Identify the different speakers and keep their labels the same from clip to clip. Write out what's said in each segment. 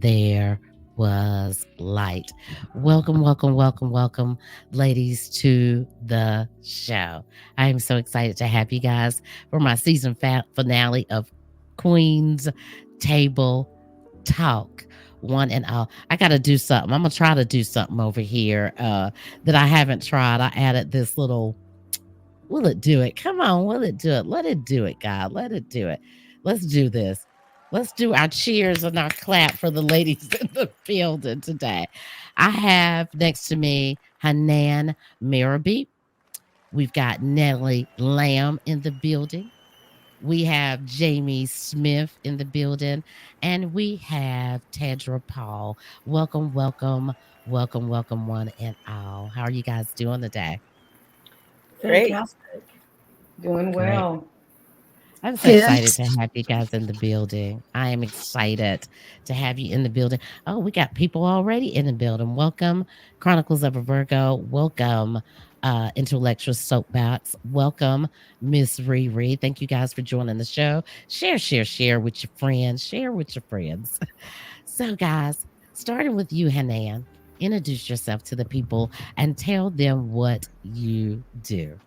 Speaker 1: there was light. Welcome, welcome, welcome, welcome, ladies, to the show. I am so excited to have you guys for my season finale of Queen's Table Talk. One and all. I got to do something. I'm going to try to do something over here that I haven't tried. I added this little, will it do it? Come on, will it do it? Let it do it, God. Let it do it. Let's do this. Let's do our cheers and our clap for the ladies in the building today. I have next to me Hanan Merabi. We've got Natalie Lamb in the building. We have Jamie Smith in the building. And we have Tedrah Paul. Welcome, welcome, welcome, welcome, one and all. How are you guys doing today?
Speaker 2: Great.
Speaker 3: Fantastic.
Speaker 2: Doing
Speaker 1: Great.
Speaker 2: well.
Speaker 1: I'm so excited to have you guys in the building. I am excited to have you in the building. Oh, we got people already in the building. Welcome, Chronicles of a Virgo. Welcome, Intellectual Soapbox. Welcome, Miss Riri. Thank you guys for joining the show. Share, share, share with your friends. Share with your friends. So, guys, starting with you, Hanan, introduce yourself to the people and tell them what you do.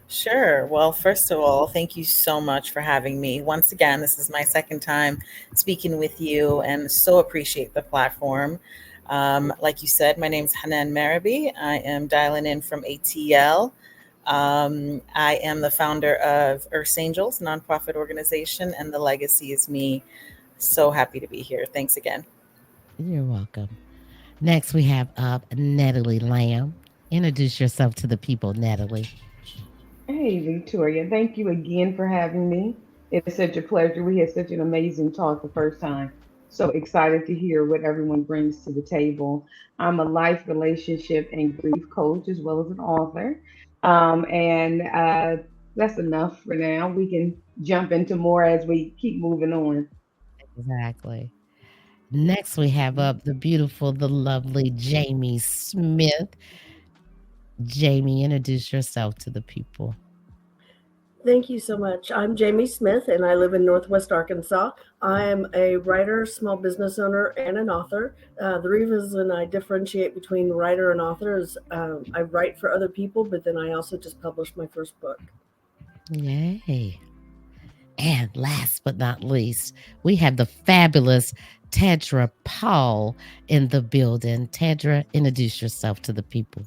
Speaker 3: Sure. Well, first of all, thank you so much for having me. Once again, this is my second time speaking with you and so appreciate the platform. Like you said, my name is Hanan Merabi. I am dialing in from ATL. I am the founder of Earth Angels, nonprofit organization, and the legacy is me. So happy to be here. Thanks again.
Speaker 1: You're welcome. Next, we have up Natalie Lamb. Introduce yourself to the people, Natalie.
Speaker 2: Hey, Victoria. Thank you again for having me. It's such a pleasure. We had such an amazing talk the first time. So excited to hear what everyone brings to the table. I'm a life, relationship, and grief coach as well as an author. And that's enough for now. We can jump into more as we keep moving on.
Speaker 1: Exactly. Next, we have up the beautiful, the lovely Jamie Smith. Jamie, introduce yourself to the people.
Speaker 4: Thank you so much. I'm Jamie Smith, and I live in Northwest Arkansas. I am a writer, small business owner, and an author. The reason I differentiate between writer and author is I write for other people, but then I also just published my first book.
Speaker 1: Yay. And last but not least, we have the fabulous Tedrah Paul in the building. Tedrah, introduce yourself to the people.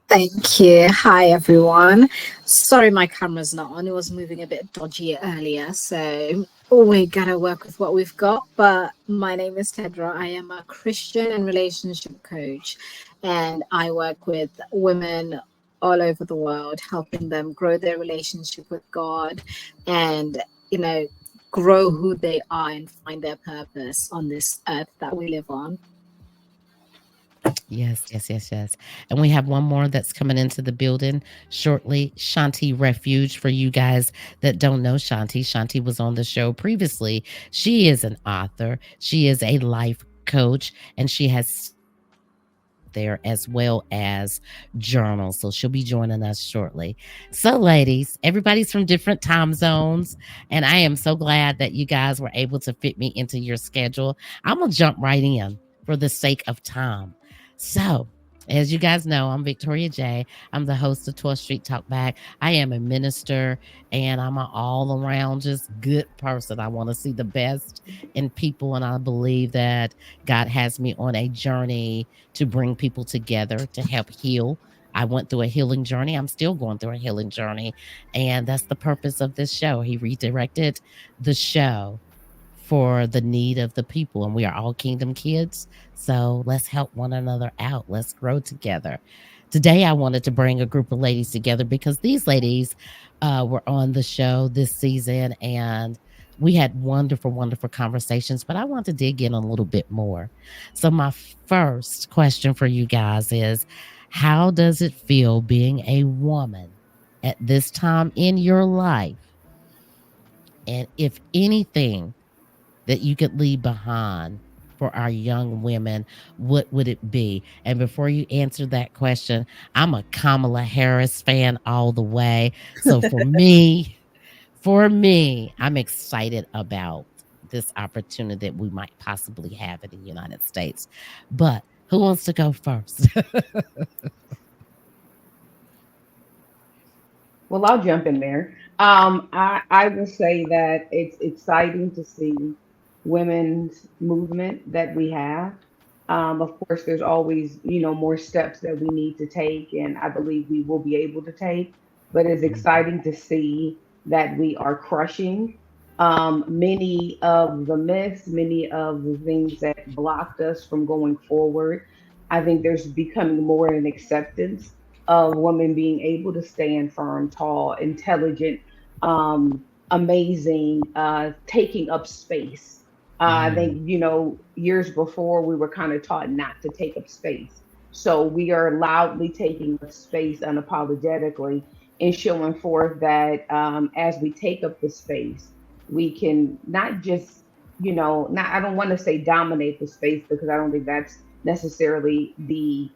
Speaker 5: Thank you. Hi, everyone. Sorry, my camera's not on. It was moving a bit dodgy earlier. So we got to work with what we've got. But my name is Tedrah. I am a Christian and relationship coach. And I work with women all over the world, helping them grow their relationship with God and, grow who they are and find their purpose on this earth that we live on.
Speaker 1: Yes, yes, yes, yes. And we have one more that's coming into the building shortly. Shawnti Refuge. For you guys that don't know Shawnti, Shawnti was on the show previously. She is an author. She is a life coach, and she has there as well as journals. So she'll be joining us shortly. So, ladies, everybody's from different time zones, and I am so glad that you guys were able to fit me into your schedule. I'm gonna jump right in for the sake of time. So, as you guys know, I'm Victoria J. I'm the host of 12th Street Talk Back. I am a minister and I'm an all around just good person. I want to see the best in people, and I believe that God has me on a journey to bring people together to help heal. I went through a healing journey. I'm still going through a healing journey. And that's the purpose of this show. He redirected the show for the need of the people, and we are all kingdom kids, so let's help one another out. Let's grow together. Today I wanted to bring a group of ladies together because these ladies were on the show this season, and we had wonderful, wonderful conversations, but I want to dig in a little bit more. So my first question for you guys is, how does it feel being a woman at this time in your life? And if anything that you could leave behind for our young women, what would it be? And before you answer that question, I'm a Kamala Harris fan all the way. So for me, I'm excited about this opportunity that we might possibly have in the United States. But who wants to go first?
Speaker 2: Well, I'll jump in there. I will say that it's exciting to see women's movement that we have. Of course, there's always, more steps that we need to take, and I believe we will be able to take. But it's
Speaker 1: Mhm,
Speaker 2: exciting to see that we are crushing many of the myths, many of the things that blocked us from going forward. I think there's becoming more an acceptance of women being able to stand firm, tall, intelligent, amazing, taking up space. I
Speaker 1: mhm,
Speaker 2: think, years before we were kind of taught not to take up space. So we are loudly taking up space unapologetically and showing forth that as we take up the space, we can not just, not, I don't want to say dominate the space because I don't think that's necessarily the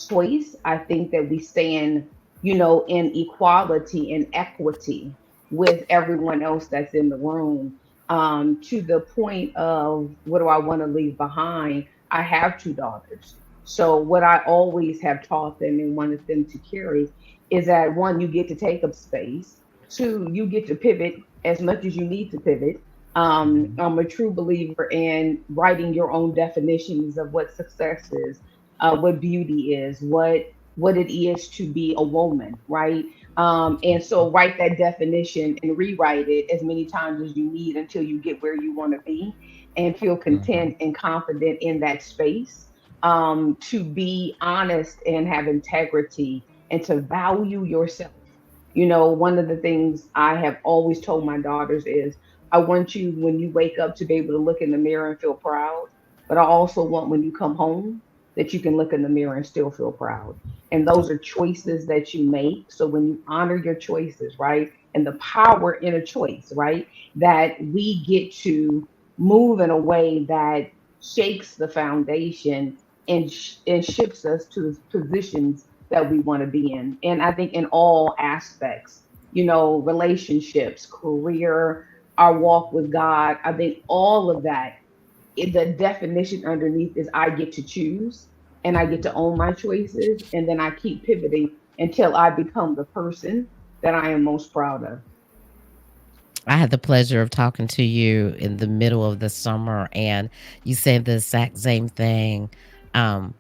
Speaker 2: choice. I think that we stand, in equality and equity with everyone else that's in the room. To the point of what do I want to leave behind? I have two daughters. So what I always have taught them and wanted them to carry is that one, you get to take up space. Two, you get to pivot as much as you need to pivot.
Speaker 1: mhm,
Speaker 2: I'm a true believer in writing your own definitions of what success is, what beauty is, what it is to be a woman, right? And so write that definition and rewrite it as many times as you need until you get where you want to be and feel
Speaker 1: mhm.
Speaker 2: content and confident in that space. To be honest and have integrity and to value yourself. One of the things I have always told my daughters is I want you, when you wake up, to be able to look in the mirror and feel proud. But I also want when you come home that you can look in the mirror and still feel proud. And those are choices that you make. So when you honor your choices, right? And the power in a choice, right? That we get to move in a way that shakes the foundation and shifts us to positions that we want to be in. And I think in all aspects, relationships, career, our walk with God, I think all of that, the definition underneath is I get to choose and I get to own my choices. And then I keep pivoting until I become the person that I am most proud of.
Speaker 1: I had the pleasure of talking to you in the middle of the summer, and you said the exact same thing. Um,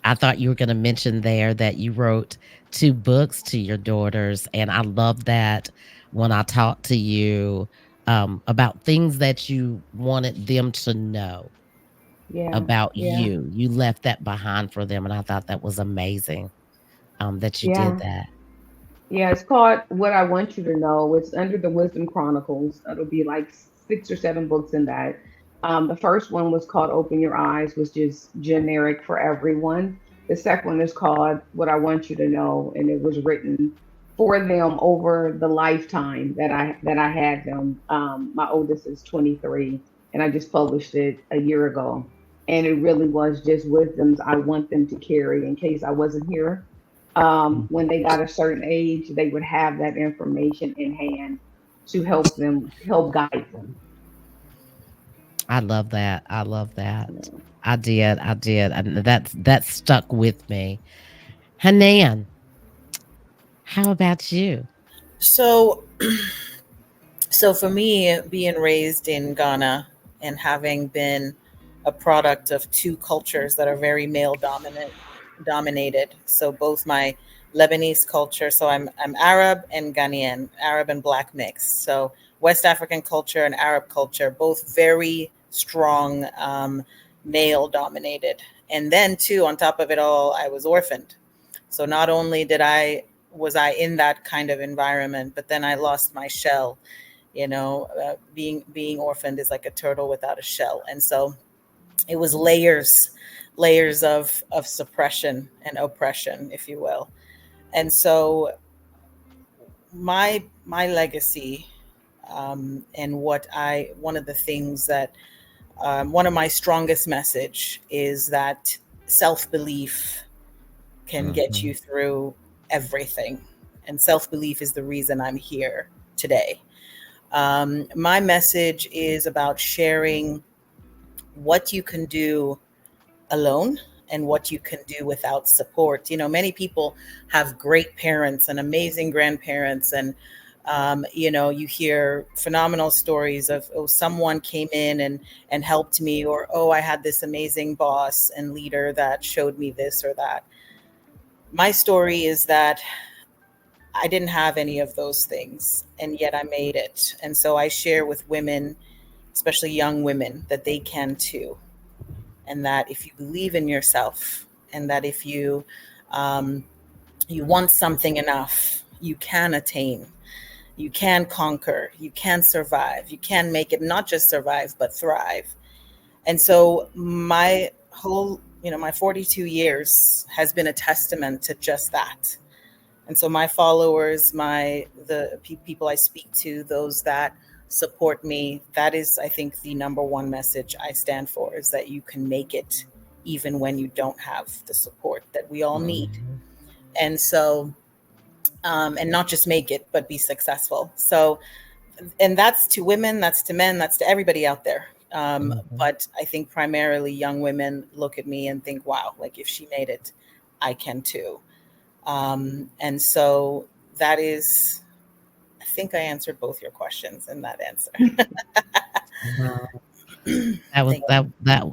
Speaker 1: I thought you were gonna mention there that you wrote 2 books to your daughters, and I love that when I talked to you, about things that you wanted them to know
Speaker 2: Yeah.
Speaker 1: about
Speaker 2: Yeah.
Speaker 1: you. You left that behind for them, and I thought that was amazing, that you did
Speaker 2: Yeah.
Speaker 1: that.
Speaker 2: Yeah, it's called What I Want You to Know. It's under the Wisdom Chronicles. It'll be like 6 or 7 books in that. The first one was called Open Your Eyes, which is generic for everyone. The second one is called What I Want You to Know, and it was written for them over the lifetime that I had them. My oldest is 23, and I just published it a year ago. And it really was just wisdoms I want them to carry in case I wasn't here. When they got a certain age, they would have that information in hand to help them, help guide them.
Speaker 1: I love that. I love that. I did, and that stuck with me. Hanan, how about you?
Speaker 3: So, so for me, being raised in Ghana and having been a product of two cultures that are very male dominated. So both my Lebanese culture, so I'm Arab and Ghanaian, Arab and black mix. So West African culture and Arab culture, both very strong, male dominated. And then too, on top of it all, I was orphaned. So not only did I was I in that kind of environment, but then I lost my shell. Being orphaned is like a turtle without a shell, and so it was layers of suppression and oppression, if you will. And so my legacy, and one of the things that, one of my strongest message is that self-belief can get
Speaker 1: Mhm,
Speaker 3: you through everything. And self-belief is the reason I'm here today. My message is about sharing what you can do alone and what you can do without support. You know, many people have great parents and amazing grandparents, and you know, you hear phenomenal stories of, oh, someone came in and helped me, or, oh, I had this amazing boss and leader that showed me this or that. My story is that I didn't have any of those things, and yet I made it. And so I share with women, especially young women, that they can too. And that if you believe in yourself, and that if you you want something enough, you can attain, you can conquer, you can survive, you can make it, not just survive, but thrive. And so my whole, you know, my 42 years has been a testament to just that. And so my followers, the people I speak to, those that support me, that is, I think, the number one message I stand for, is that you can make it even when you don't have the support that we all need. And so, and not just make it, but be successful. So, and that's to women, that's to men, that's to everybody out there. But I think primarily young women look at me and think, wow, like if she made it, I can too. And so that is, I think I answered both your questions in that answer.
Speaker 1: Wow. That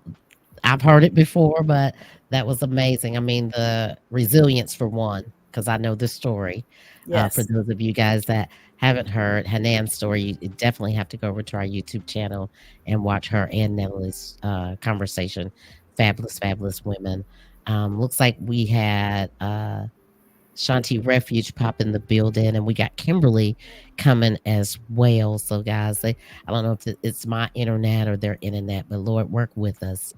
Speaker 1: I've heard it before, but that was amazing. I mean, the resilience for one, because I know the story.
Speaker 3: Yes.
Speaker 1: For those of you guys that haven't heard Hanan's story, you definitely have to go over to our YouTube channel and watch her and Natalie's conversation. Fabulous, fabulous women. Looks like we had Shawnti Refuge pop in the building, and we got Kimberly coming as well. So, guys, I don't know if it's my internet or their internet, but Lord, work with us.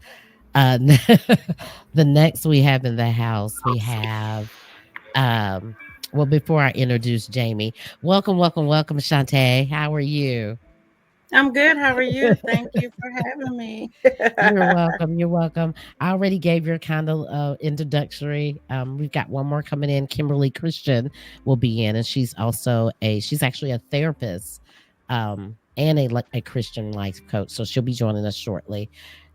Speaker 1: The next we have in the house, we have, well, before I introduce Jamie, welcome, Shawnti. How are you?
Speaker 6: I'm good. How are you? Thank you for having me.
Speaker 1: You're welcome. You're welcome. I already gave your kind of introductory. We've got one more coming in. Kimberly Christian will be in, and she's actually a therapist, and a Christian life coach. So she'll be joining us shortly.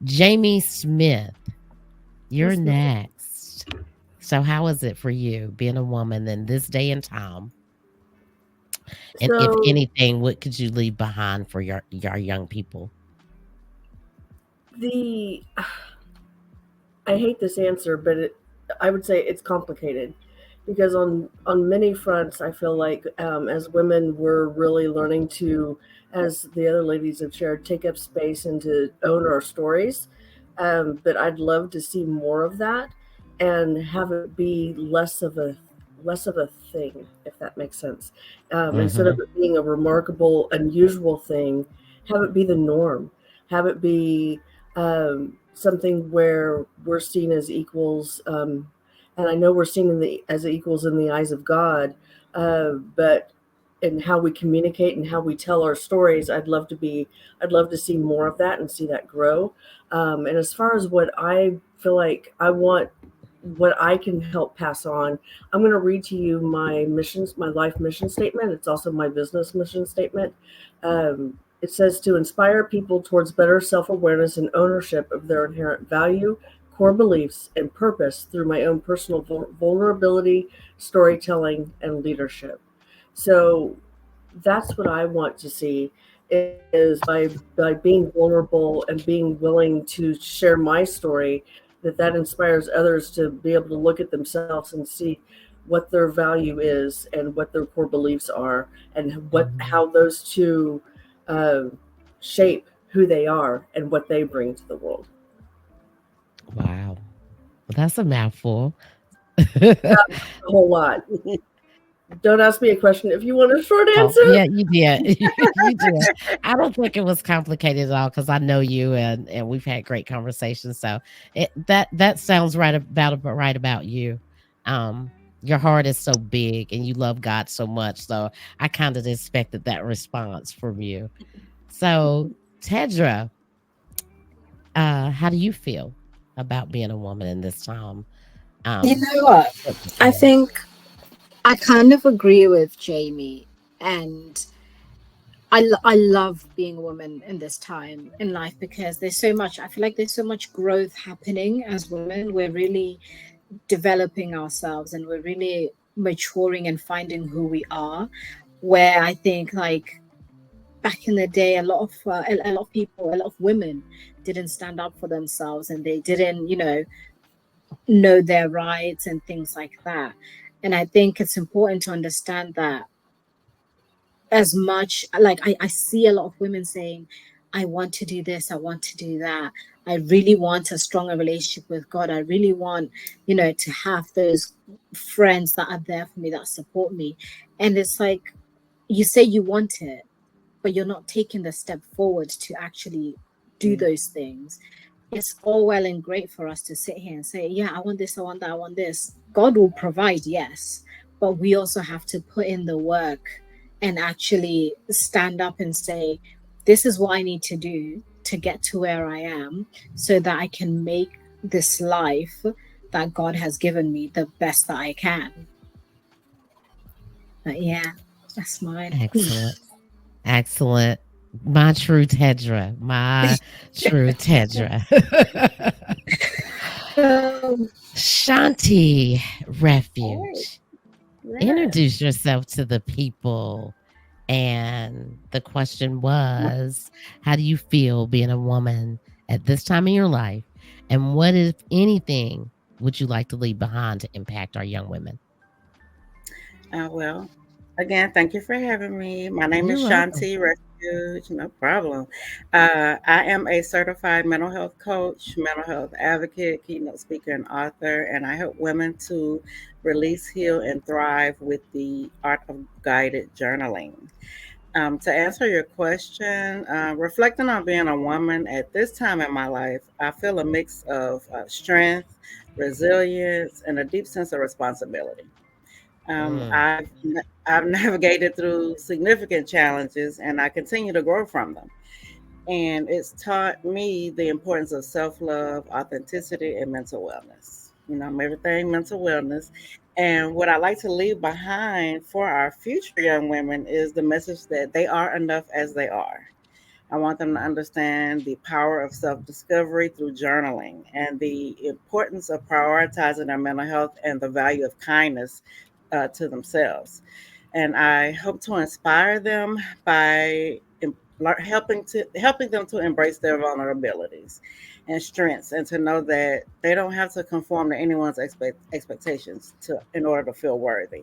Speaker 1: Jamie Smith, you're
Speaker 4: Yes, ma'am.
Speaker 1: next. So how is it for you being a woman in this day and time? And if
Speaker 4: So
Speaker 1: anything, what could you leave behind for your young people?
Speaker 4: the I hate this answer, but I would say it's complicated, because on many fronts, I feel like as women, we're really learning to, as the other ladies have shared, take up space and to own our stories. But I'd love to see more of that and have it be less of a thing, if that makes sense. Instead of it being a remarkable, unusual thing, have it be the norm. Have it be something where we're seen as equals, and I know we're seen as equals in the eyes of God, but in how we communicate and how we tell our stories, I'd love to see more of that and see that grow. And as far as what I feel like I want, what I can help pass on, I'm going to read to you my life mission statement. It's also my business mission statement. It says to inspire people towards better self-awareness and ownership of their inherent value, core beliefs, and purpose through my own personal vulnerability, storytelling, and leadership. So that's what I want to see, is by being vulnerable and being willing to share my story, that inspires others to be able to look at themselves and see what their value is and what their core beliefs are, and how those two shape who they are and what they bring to the world.
Speaker 1: Wow. Well, that's a mouthful.
Speaker 4: A whole lot. Don't ask me a question if you want a short answer.
Speaker 1: Yeah, you did. You did. I don't think it was complicated at all, because I know you, and we've had great conversations. So that sounds right about you. Your heart is so big, and you love God so much. So I kind of expected that response from you. So Tedrah, how do you feel about being a woman in this time?
Speaker 5: You know what? I think I kind of agree with Jamie, and I love being a woman in this time in life because there's so much. I feel like there's so much growth happening as women. We're really developing ourselves and we're really maturing and finding who we are. Where I think like back in the day, a lot of people, a lot of women didn't stand up for themselves and they didn't, know their rights and things like that. And I think it's important to understand that as much like I see a lot of women saying, I want to do this, I want to do that. I really want a stronger relationship with God. I really want, to have those friends that are there for me, that support me. And it's like you say you want it, but you're not taking the step forward to actually do those things. It's all well and great for us to sit here and say, yeah, I want this, I want that, I want this. God will provide, yes, but we also have to put in the work and actually stand up and say, this is what I need to do to get to where I am so that I can make this life that God has given me the best that I can. But yeah, that's mine.
Speaker 1: Excellent. Excellent. My true Tedrah. My true Tedrah.
Speaker 5: um,
Speaker 1: Shawnti
Speaker 6: Right.
Speaker 1: Refuge.
Speaker 6: Yes.
Speaker 1: Introduce yourself to the people. And the question was, how do you feel being a woman at this time in your life? And what, if anything, would you like to leave behind to impact our young women?
Speaker 6: Well, again, thank you for having me. My name is
Speaker 1: You're welcome.
Speaker 6: Shawnti Refuge. No problem. I am a certified mental health coach, mental health advocate, keynote speaker, and author, and I help women to release, heal, and thrive with the art of guided journaling. To answer your question, reflecting on being a woman at this time in my life, I feel a mix of strength, resilience, and a deep sense of responsibility. Um,
Speaker 1: Mm,
Speaker 6: I've I've navigated through significant challenges, and I continue to grow from them. And it's taught me the importance of self love, authenticity, and mental wellness. I'm everything mental wellness. And what I like to leave behind for our future young women is the message that they are enough as they are. I want them to understand the power of self discovery through journaling and the importance of prioritizing their mental health and the value of kindness to themselves. And I hope to inspire them by helping them to embrace their vulnerabilities and strengths, and to know that they don't have to conform to anyone's expectations to in order to feel worthy.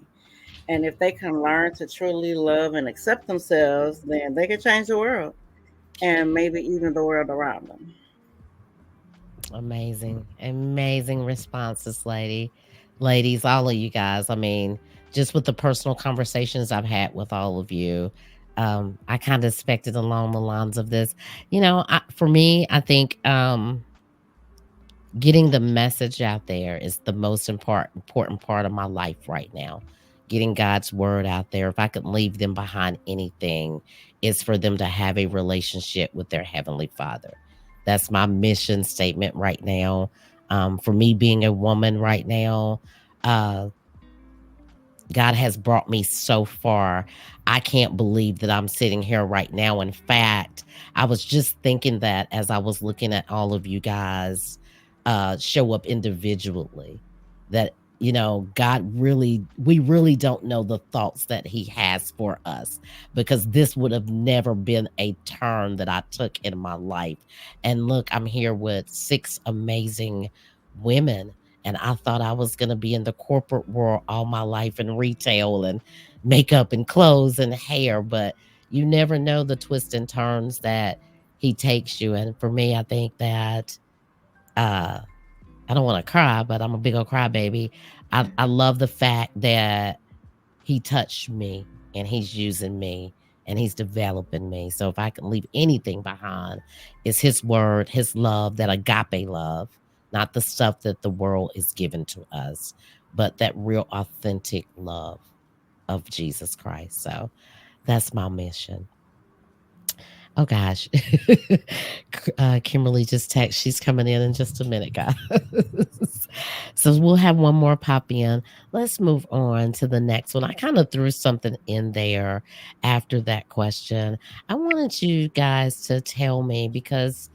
Speaker 6: And if they can learn to truly love and accept themselves, then they can change the world and maybe even the world around them.
Speaker 1: amazing. Amazing responses, ladies, all of you guys. I mean, just with the personal conversations I've had with all of you, I kind of expected along the lines of this. For me, I think getting the message out there is the most important part of my life right now. Getting God's word out there. If I could leave them behind anything, is for them to have a relationship with their heavenly Father. That's my mission statement right now. For me, being a woman right now, uh, God has brought me so far. I can't believe that I'm sitting here right now. In fact, I was just thinking that as I was looking at all of you guys show up individually, that, God really, we really don't know the thoughts that He has for us, because this would have never been a turn that I took in my life. And look, I'm here with six amazing women, and I thought I was going to be in the corporate world all my life in retail and makeup and clothes and hair, but you never know the twists and turns that He takes you. And for me, I think that uh I don't want to cry, but I'm a big old crybaby. I love the fact that He touched me and He's using me and He's developing me. So if I can leave anything behind, it's His word, His love, that agape love, not the stuff that the world is given to us, but that real authentic love of Jesus Christ. So that's my mission. Oh gosh. Kimberly just texted. She's coming in just a minute, guys. So we'll have one more pop in. Let's move on to the next one. I kind of threw something in there after that question. I wanted you guys to tell me because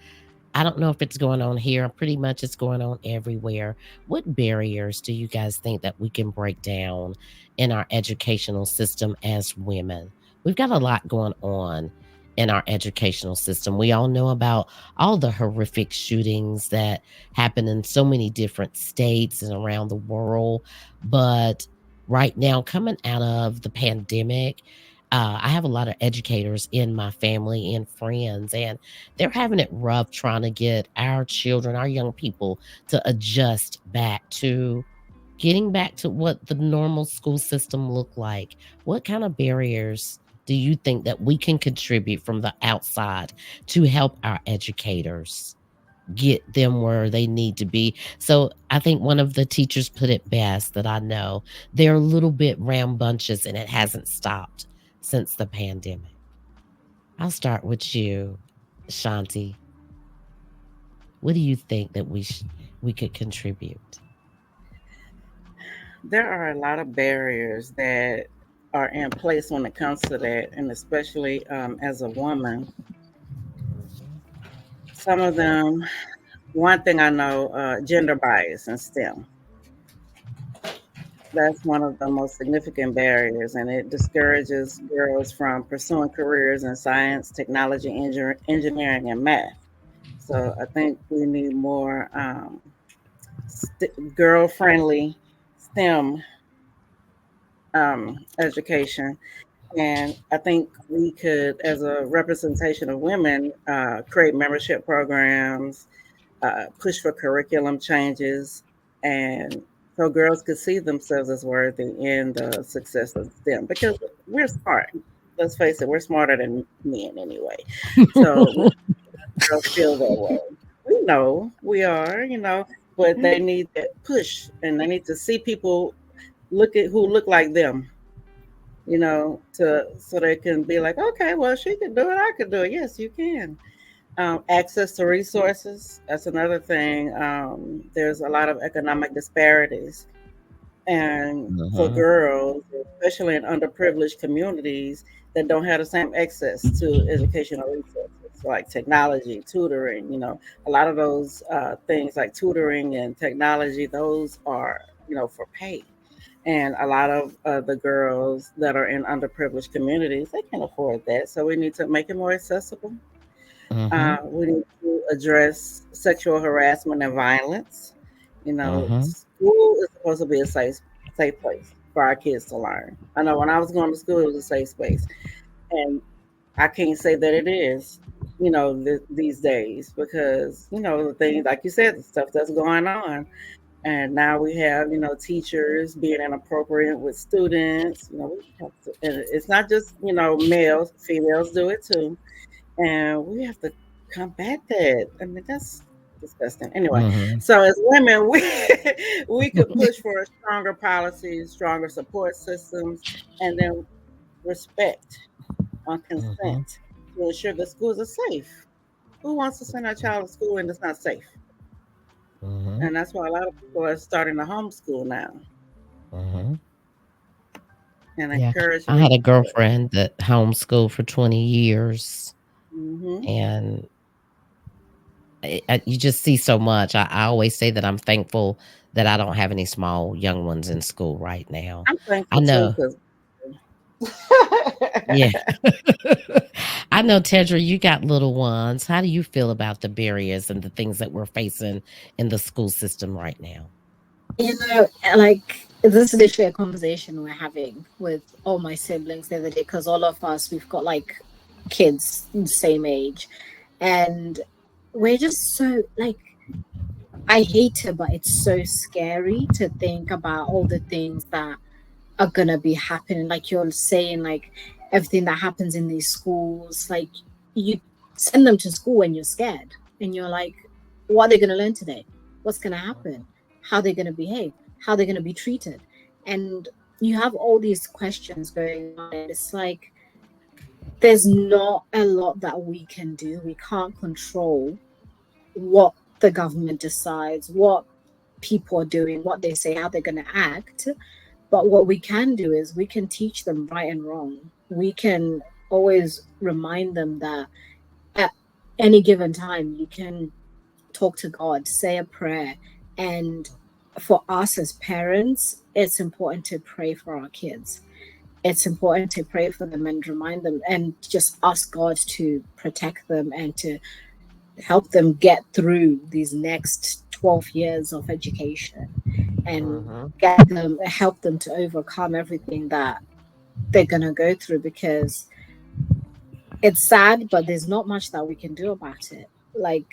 Speaker 1: I don't know if it's going on here. Pretty much it's going on everywhere. What barriers do you guys think that we can break down in our educational system as women? We've got a lot going on in our educational system. We all know about all the horrific shootings that happen in so many different states and around the world. But right now, coming out of the pandemic, I have a lot of educators in my family and friends, and they're having it rough trying to get our children, our young people to adjust back to getting back to what the normal school system looked like. What kind of barriers do you think that we can contribute from the outside to help our educators get them where they need to be? So I think one of the teachers put it best that I know. They're a little bit rambunctious and it hasn't stopped since the pandemic. I'll start with you, Shawnti. What do you think that we could contribute?
Speaker 6: There are a lot of barriers that are in place when it comes to that, and especially as a woman. Some of them, one thing I know, gender bias in STEM. That's one of the most significant barriers, and it discourages girls from pursuing careers in science, technology, engineering, and math. So I think we need more girl-friendly STEM education. And I think we could, as a representation of women, create membership programs, push for curriculum changes, and so girls could see themselves as worthy in the success of STEM because we're smart. Let's face it, we're smarter than men anyway. So girls feel that way. We know we are, but they need that push and they need to see people who look like them, so they can be like, okay, well, she can do it, I can do it. Yes, you can. Access to resources, that's another thing. There's a lot of economic disparities. And for
Speaker 1: Uh-huh.
Speaker 6: girls, especially in underprivileged communities that don't have the same access to educational resources like technology, tutoring, a lot of those things like tutoring and technology, those are, for pay. And a lot of the girls that are in underprivileged communities, they can't afford that. So we need to make it more accessible.
Speaker 1: Uh-huh.
Speaker 6: We need to address sexual harassment and violence.
Speaker 1: Uh-huh.
Speaker 6: School is supposed to be a safe place for our kids to learn. I know when I was going to school, it was a safe space. And I can't say that it is, these days because, the things, like you said, the stuff that's going on. And now we have, teachers being inappropriate with students. We have to, and it's not just, males, females do it too. And we have to combat that. I mean, that's disgusting. Anyway,
Speaker 1: Uh-huh.
Speaker 6: so as women, we could push for stronger policies, stronger support systems, and then respect on
Speaker 1: Uh-huh.
Speaker 6: consent to ensure the schools are safe. Who wants to send our child to school and it's not safe?
Speaker 1: Uh-huh.
Speaker 6: And that's why a lot of people are starting to homeschool now
Speaker 1: Uh-huh.
Speaker 6: and
Speaker 1: Yeah.
Speaker 6: encourage
Speaker 1: I had a
Speaker 6: me to do it.
Speaker 1: girlfriend that homeschooled for 20 years
Speaker 6: Hmm.
Speaker 1: and you just see so much. I always say that I'm thankful that I don't have any small young ones in school right now.
Speaker 6: I'm
Speaker 1: I
Speaker 6: thankful too
Speaker 1: know.
Speaker 6: because
Speaker 1: Yeah. I know, Tedra, you got little ones. How do you feel about the barriers and the things that we're facing in the school system right now?
Speaker 5: Like this is literally a conversation we're having with all my siblings the other day because all of us we've got like kids the same age, and we're just so like I hate it, but it's so scary to think about all the things that are gonna be happening. Like you're saying, like everything that happens in these schools, like you send them to school and you're scared, and you're like, what are they gonna learn today? What's gonna happen? How are they gonna behave? How are they gonna be treated? And you have all these questions going on, and it's like there's not a lot that we can do. We can't control what the government decides, what people are doing, what they say, how they're going to act. But what we can do is we can teach them right and wrong. We can always remind them that at any given time, you can talk to God, say a prayer. And for us as parents, it's important to pray for our kids. It's important to pray for them and remind them and just ask God to protect them and to help them get through these next 12 years of education and help them to overcome everything that they're going to go through, because it's sad, but there's not much that we can do about it. Like,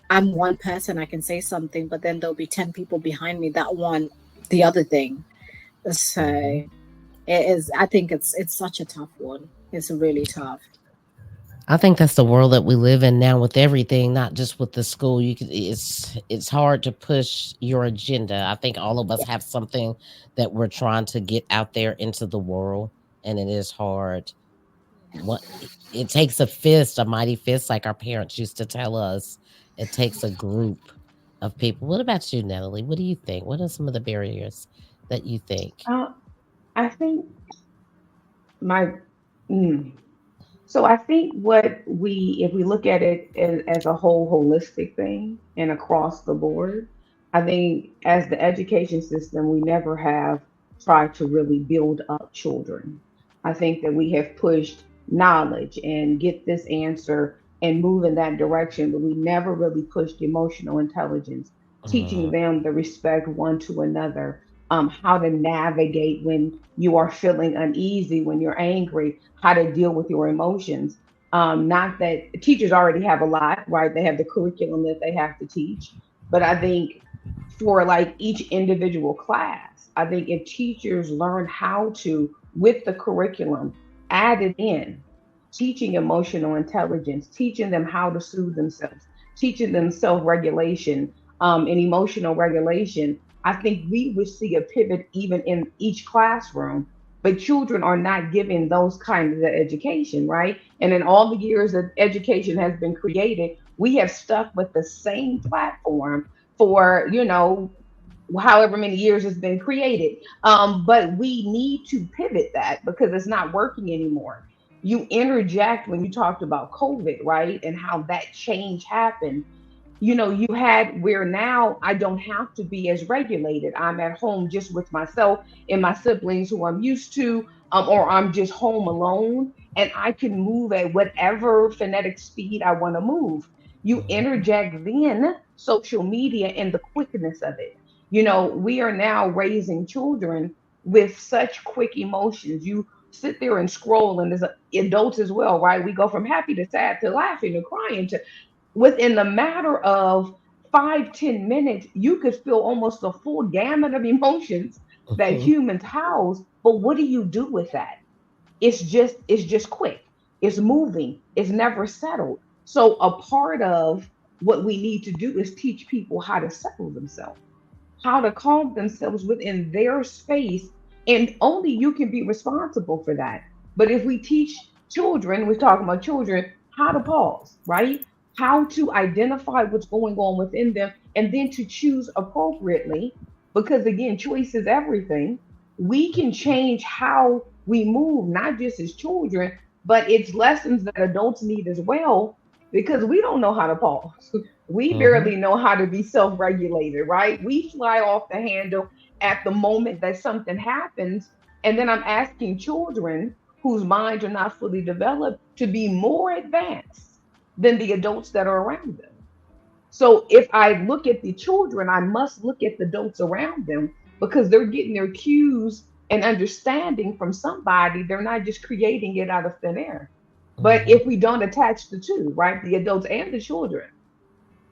Speaker 5: I'm one person, I can say something, but then there'll be 10 people behind me that want the other thing. So it is, I think it's such a tough one. It's really tough.
Speaker 1: I think that's the world that we live in now with everything, not just with the school. It's hard to push your agenda. I think all of us have something that we're trying to get out there into the world, and it is hard. What it takes a fist, a mighty fist, like our parents used to tell us. It takes a group of people. What about you, Natalie? What do you think? What are some of the barriers that you think?
Speaker 2: I think my mm, so I think what we, if we look at it as a whole holistic thing and across the board, I think as the education system, we never have tried to really build up children. I think that we have pushed knowledge and get this answer and move in that direction, but we never really pushed emotional intelligence, teaching
Speaker 1: Mhm,
Speaker 2: them the respect one to another, how to navigate when you are feeling uneasy, when you're angry, how to deal with your emotions. Not that teachers already have a lot, right? They have the curriculum that they have to teach. But I think for like each individual class, I think if teachers learn how to, with the curriculum, add it in, teaching emotional intelligence, teaching them how to soothe themselves, teaching them self regulation and emotional regulation, I think we would see a pivot even in each classroom. But children are not given those kinds of education, right? And in all the years that education has been created, we have stuck with the same platform for, however many years it's been created. But we need to pivot that because it's not working anymore. You interject when you talked about COVID, right? And how that change happened. You had where now I don't have to be as regulated. I'm at home just with myself and my siblings who I'm used to, or I'm just home alone and I can move at whatever phonetic speed I want to move. You
Speaker 1: mhm,
Speaker 2: interject then social media and the quickness of it. We are now raising children with such quick emotions. You sit there and scroll, and there's adults as well, right? We go from happy to sad to laughing to crying to within the matter of 5-10 minutes, you could feel almost the full gamut of emotions that
Speaker 1: mhm,
Speaker 2: humans house. But what do you do with that? It's just quick. It's moving. It's never settled. So a part of what we need to do is teach people how to settle themselves, how to calm themselves within their space. And only you can be responsible for that. But if we teach children, we're talking about children, how to pause, right? How to identify what's going on within them and then to choose appropriately. Because again, choice is everything. We can change how we move, not just as children, but it's lessons that adults need as well because we don't know how to pause. We
Speaker 1: mhm.
Speaker 2: barely know how to be self regulated, right? We fly off the handle at the moment that something happens. And then I'm asking children whose minds are not fully developed to be more advanced than the adults that are around them. So if I look at the children, I must look at the adults around them because they're getting their cues and understanding from somebody. They're not just creating it out of thin air. But
Speaker 1: Mhm.
Speaker 2: if we don't attach the two, right, the adults and the children,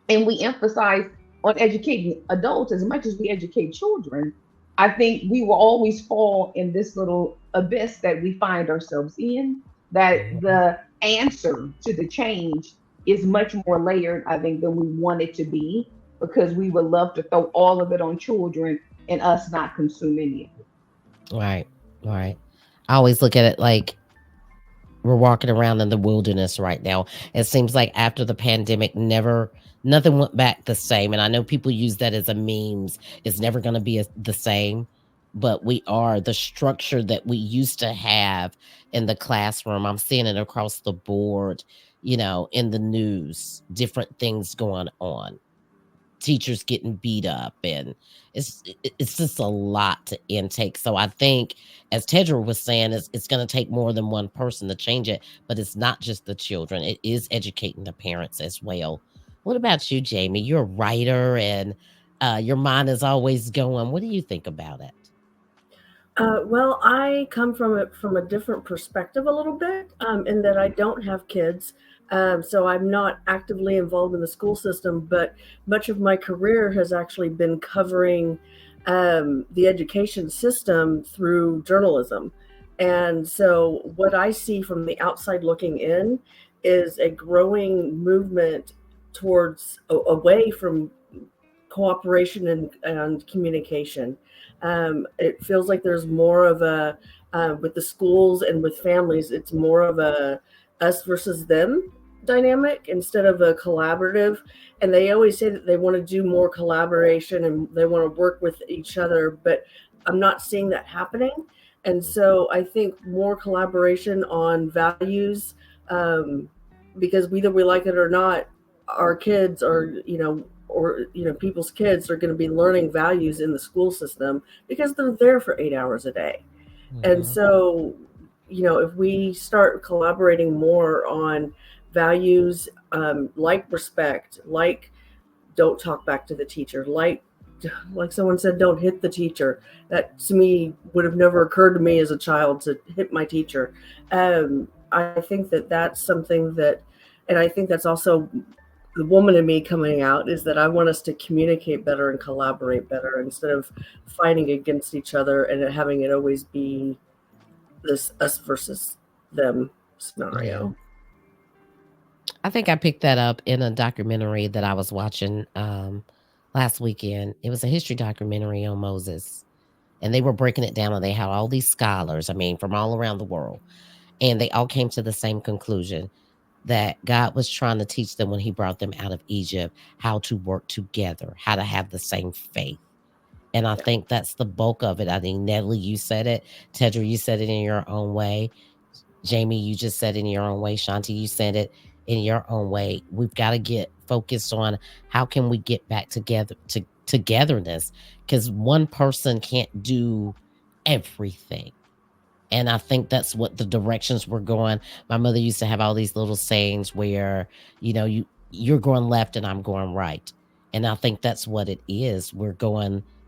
Speaker 2: and we emphasize on educating adults as much as we educate children, I think we will always fall in this little abyss that we find ourselves in. That
Speaker 1: Mhm.
Speaker 2: the answer to the change is much more layered, I think, than we want it to be, because we would love to throw all of it on children and us not consume any of it.
Speaker 1: Right, right. I always look at it like we're walking around in the wilderness right now. It seems like after the pandemic, nothing went back the same. And I know people use that as a memes. It's never going to be the same, but the structure that we used to have in the classroom. I'm seeing it across the board, in the news, different things going on, teachers getting beat up, and it's just a lot to intake. So I think, as Tedrah was saying, it's going to take more than one person to change it, but it's not just the children, it is educating the parents as well. What about you, Jamie? You're a writer, and your mind is always going. What do you think about it?
Speaker 4: Well, I come from a different perspective a little bit, in that I don't have kids, so I'm not actively involved in the school system. But much of my career has actually been covering the education system through journalism, and so what I see from the outside looking in is a growing movement towards away from cooperation and communication. It feels like there's more of a with the schools and with families, it's more of a us versus them dynamic instead of a collaborative. And they always say that they want to do more collaboration and they want to work with each other, but I'm not seeing that happening. And so I think more collaboration on values, because whether we like it or not, our kids are, people's kids are going to be learning values in the school system because they're there for 8 hours a day. And so, if we start collaborating more on values, like respect, like don't talk back to the teacher, like someone said, don't hit the teacher. That to me would have never occurred to me as a child to hit my teacher. I think that that's something that, and I think that's also the woman in me coming out, is that I want us to communicate better and collaborate better instead of fighting against each other and having it always be this us versus them scenario.
Speaker 1: Yeah. I think I picked that up in a documentary that I was watching last weekend. It was a history documentary on Moses, and they were breaking it down, and they had all these scholars, from all around the world, and they all came to the same conclusion that God was trying to teach them when he brought them out of Egypt how to work together, how to have the same faith. And I think that's the bulk of it. I think, Natalie, you said it. Tedrah, you said it in your own way. Jamie, you just said it in your own way. Shawnti, you said it in your own way. We've got to get focused on how can we get back together to togetherness, because one person can't do everything. And I think that's what the directions we're going. My mother used to have all these little sayings where, you're going left and I'm going right. And I think that's what it is.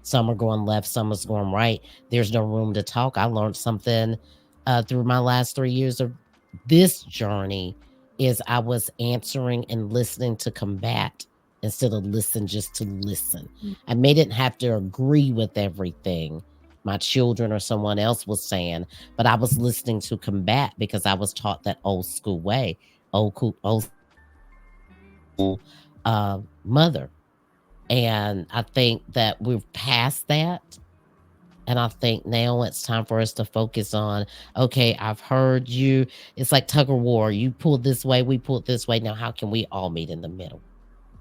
Speaker 1: Some are going left, some is going right. There's no room to talk. I learned something through my last 3 years of this journey is I was answering and listening to combat instead of listen just to listen. I didn't have to agree with everything my children or someone else was saying, but I was listening to combat because I was taught that old school way, old school mother. And I think that we're past that. And I think now it's time for us to focus on, okay, I've heard you. It's like tug of war. You pulled this way, we pulled this way. Now, how can we all meet in the middle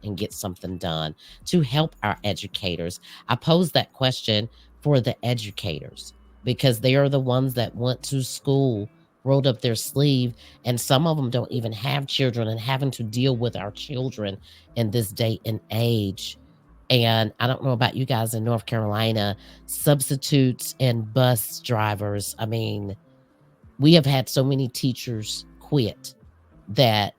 Speaker 1: and get something done to help our educators? I pose that question for the educators because they are the ones that went to school, rolled up their sleeve, and some of them don't even have children and having to deal with our children in this day and age. And I don't know about you guys in North Carolina, substitutes and bus drivers. We have had so many teachers quit that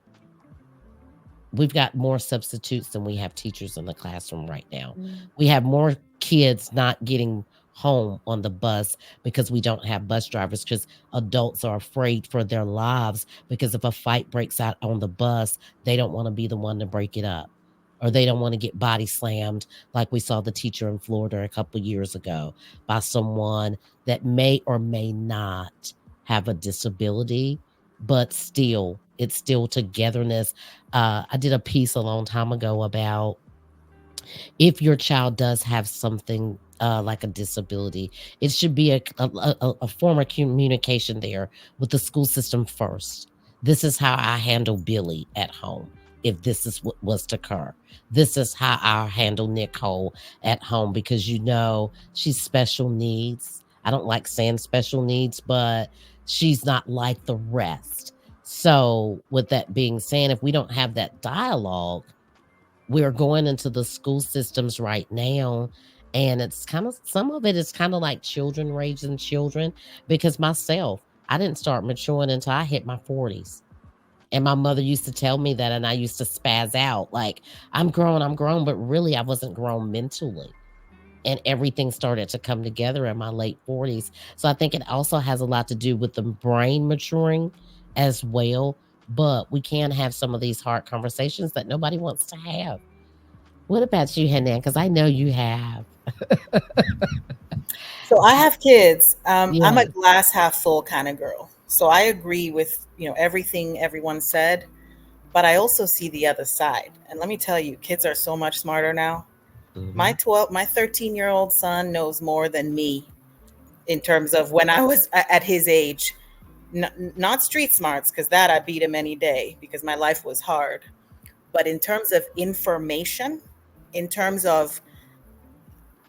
Speaker 1: we've got more substitutes than we have teachers in the classroom right now. We have more kids not getting home on the bus because we don't have bus drivers, because adults are afraid for their lives, because if a fight breaks out on the bus, they don't want to be the one to break it up, or they don't want to get body slammed like we saw the teacher in Florida a couple years ago by someone that may or may not have a disability, but it's still togetherness. I did a piece a long time ago about if your child does have something like a disability, it should be a form of communication there with the school system first. This is how I handle Billy at home. If this is what was to occur, this is how I handle Nicole at home, because she's special needs. I don't like saying special needs, but she's not like the rest. So, with that being said, if we don't have that dialogue, we're going into the school systems right now, and it's kind of, some of it is kind of like children raising children, because myself, I didn't start maturing until I hit my 40s. And my mother used to tell me that, and I used to spaz out like, I'm grown, but really I wasn't grown mentally. And everything started to come together in my late 40s. So I think it also has a lot to do with the brain maturing as well. But we can have some of these hard conversations that nobody wants to have. What about you, Hanan? Because I know you have.
Speaker 3: So I have kids. I'm
Speaker 1: Yeah.
Speaker 3: a glass half full kind of girl. So I agree with, everything everyone said, but I also see the other side. And let me tell you, kids are so much smarter now.
Speaker 1: Hmm.
Speaker 3: My 13-year-old son knows more than me in terms of when I was at his age. Not street smarts, because that I beat him any day because my life was hard. But in terms of information, in terms of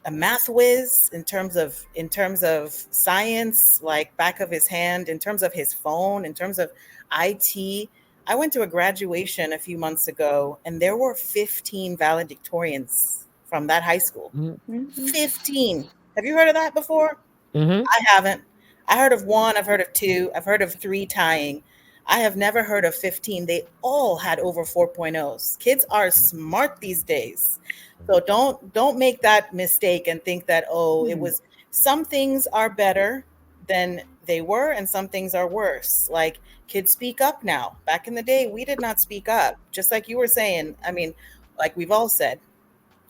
Speaker 3: a math whiz, in terms of science, like back of his hand, in terms of his phone, in terms of IT. I went to a graduation a few months ago, and there were 15 valedictorians from that high school.
Speaker 2: Mhm.
Speaker 3: 15. Have you heard of that before?
Speaker 1: Hmm.
Speaker 3: I haven't. I heard of one, I've heard of two, I've heard of three tying. I have never heard of 15. They all had over 4.0s. Kids are smart these days. So don't make that mistake and think that, oh, it
Speaker 2: Hmm.
Speaker 3: was, some things are better than they were and some things are worse. Like, kids speak up now. Back in the day, we did not speak up. Just like you were saying. I mean, like we've all said,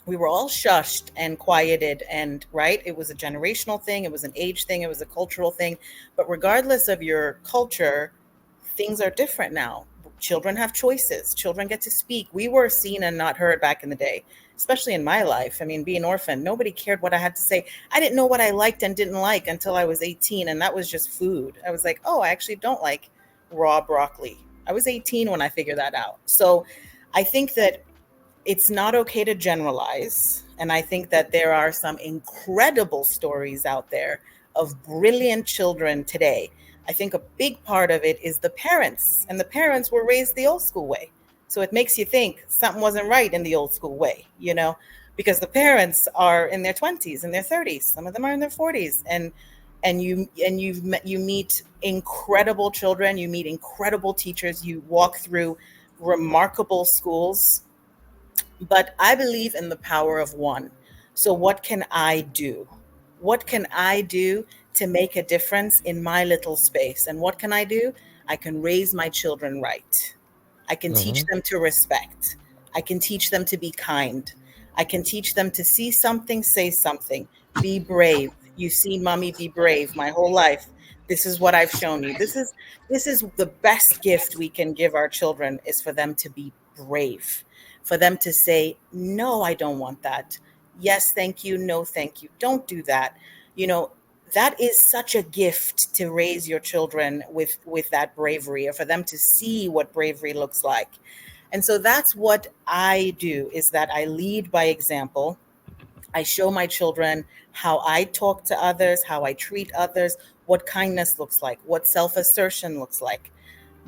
Speaker 3: we were all shushed and quieted, and right, it was a generational thing, it was an age thing, it was a cultural thing. But regardless of your culture, things are different now. Children have choices, children get to speak. We were seen and not heard back in the day, especially in my life. I mean, being orphaned, nobody cared what I had to say. I didn't know what I liked and didn't like until I was 18, and that was just food. I was like, oh, I actually don't like raw broccoli. I was 18 when I figured that out. So I think that it's not okay to generalize. And I think that there are some incredible stories out there of brilliant children today. I think a big part of it is the parents, and the parents were raised the old school way. So it makes you think something wasn't right in the old school way, because the parents are in their 20s and their 30s, some of them are in their 40s, and you meet incredible children, you meet incredible teachers, you walk through remarkable schools, but I believe in the power of one. So, what can I do? What can I do to make a difference in my little space? And what can I do? I can raise my children right. I can teach
Speaker 1: Hmm.
Speaker 3: them to respect. I can teach them to be kind. I can teach them to see something, say something, be brave. You see, mommy, be brave my whole life. This is what I've shown you. This is the best gift we can give our children, is for them to be brave, for them to say, no, I don't want that. Yes, thank you. No, thank you. Don't do that. You know, that is such a gift, to raise your children with that bravery, or for them to see what bravery looks like. And so that's what I do, is that I lead by example. I show my children how I talk to others, how I treat others, what kindness looks like, what self-assertion looks like.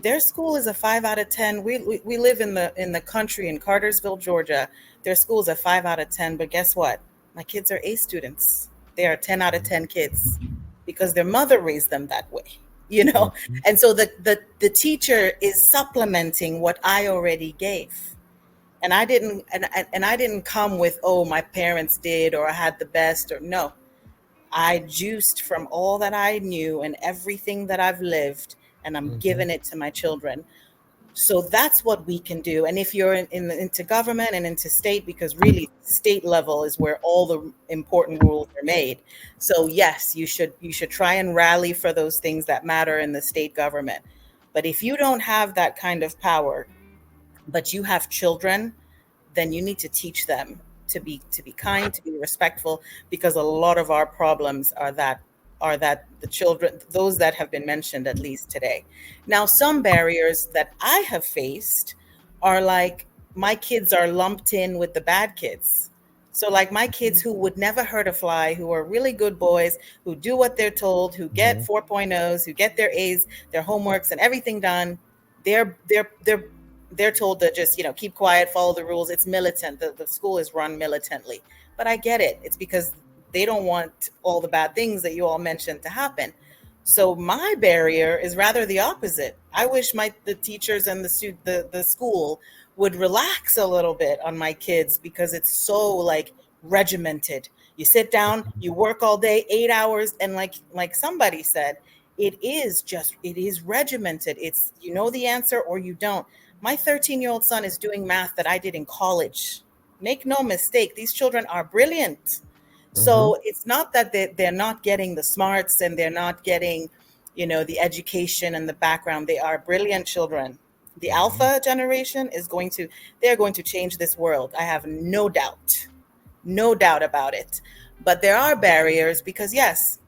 Speaker 3: Their school is a 5 out of 10. We live in the country in Cartersville, Georgia. Their school is a 5 out of 10. But guess what? My kids are A students. They are 10 out of 10 kids, because their mother raised them that way. You know,
Speaker 1: Hmm.
Speaker 3: and so the teacher is supplementing what I already gave. And I didn't come with, oh, my parents did, or I had the best, or no. I juiced from all that I knew and everything that I've lived, and I'm
Speaker 1: Hmm.
Speaker 3: giving it to my children. So that's what we can do. And if you're into government and into state, because really state level is where all the important rules are made. So yes, you should try and rally for those things that matter in the state government. But if you don't have that kind of power, but you have children, then you need to teach them to be kind, to be respectful, because a lot of our problems are that the children, those that have been mentioned at least today. Now, some barriers that I have faced are like my kids are lumped in with the bad kids. So, like my kids who would never hurt a fly, who are really good boys, who do what they're told, who get
Speaker 1: Mhm.
Speaker 3: 4.0s, who get their A's, their homeworks, and everything done, they're they're they're they're told to just keep quiet, follow the rules. It's militant. The school is run militantly, but I get it. It's because they don't want all the bad things that you all mentioned to happen. So my barrier is rather the opposite. I wish the teachers and the school would relax a little bit on my kids, because it's so like regimented. You sit down, you work all day, 8 hours, and like somebody said, it is regimented. It's, you know the answer or you don't. My 13-year-old son is doing math that I did in college. Make no mistake, these children are brilliant.
Speaker 1: Mhm.
Speaker 3: So it's not that they're not getting the smarts and they're not getting, the education and the background. They are brilliant children. The
Speaker 1: Mhm.
Speaker 3: alpha generation they're going to change this world. I have no doubt about it. But there are barriers because, yes,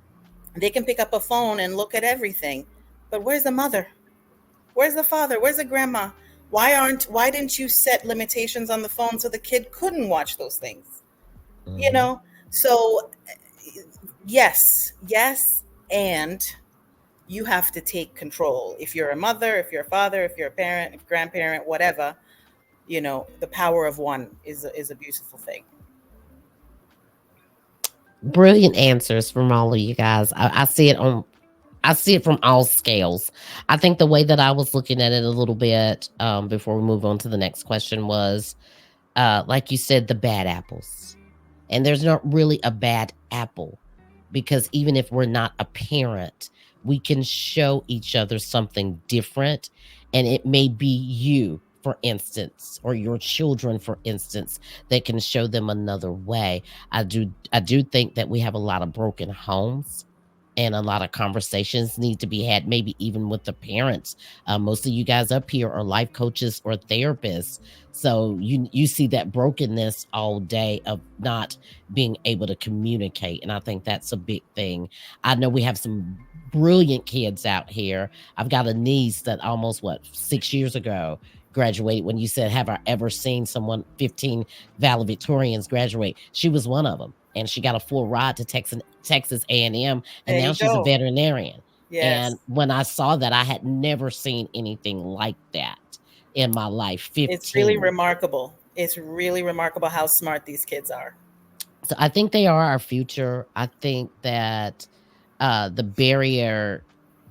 Speaker 3: they can pick up a phone and look at everything. But where's the mother? Where's the father? Where's the grandma? Why didn't you set limitations on the phone so the kid couldn't watch those things? You
Speaker 1: Mhm.
Speaker 3: know? So yes, and you have to take control. If you're a mother, if you're a father, if you're a parent, if grandparent, whatever, the power of one is a beautiful thing.
Speaker 1: Brilliant answers from all of you guys. I see it from all scales. I think the way that I was looking at it a little bit, before we move on to the next question was, like you said, the bad apples. And there's not really a bad apple, because even if we're not a parent, we can show each other something different. And it may be you, for instance, or your children, for instance, that can show them another way. I do think that we have a lot of broken homes, and a lot of conversations need to be had, maybe even with the parents. Most of you guys up here are life coaches or therapists, so you see that brokenness all day of not being able to communicate, and I think that's a big thing. I know we have some brilliant kids out here. I've got a niece that almost, what, 6 years ago graduated. When you said, have I ever seen someone 15 valedictorians graduate, she was one of them, and she got a full ride to Texas A&M, and
Speaker 3: There
Speaker 1: now
Speaker 3: you
Speaker 1: she's a
Speaker 3: go.
Speaker 1: veterinarian. And
Speaker 3: Yes.
Speaker 1: when I saw that, I had never seen anything like that in my life.
Speaker 3: It's really
Speaker 1: 15.
Speaker 3: remarkable. It's really remarkable how smart these kids are.
Speaker 1: So I think they are our future. I think that the barrier,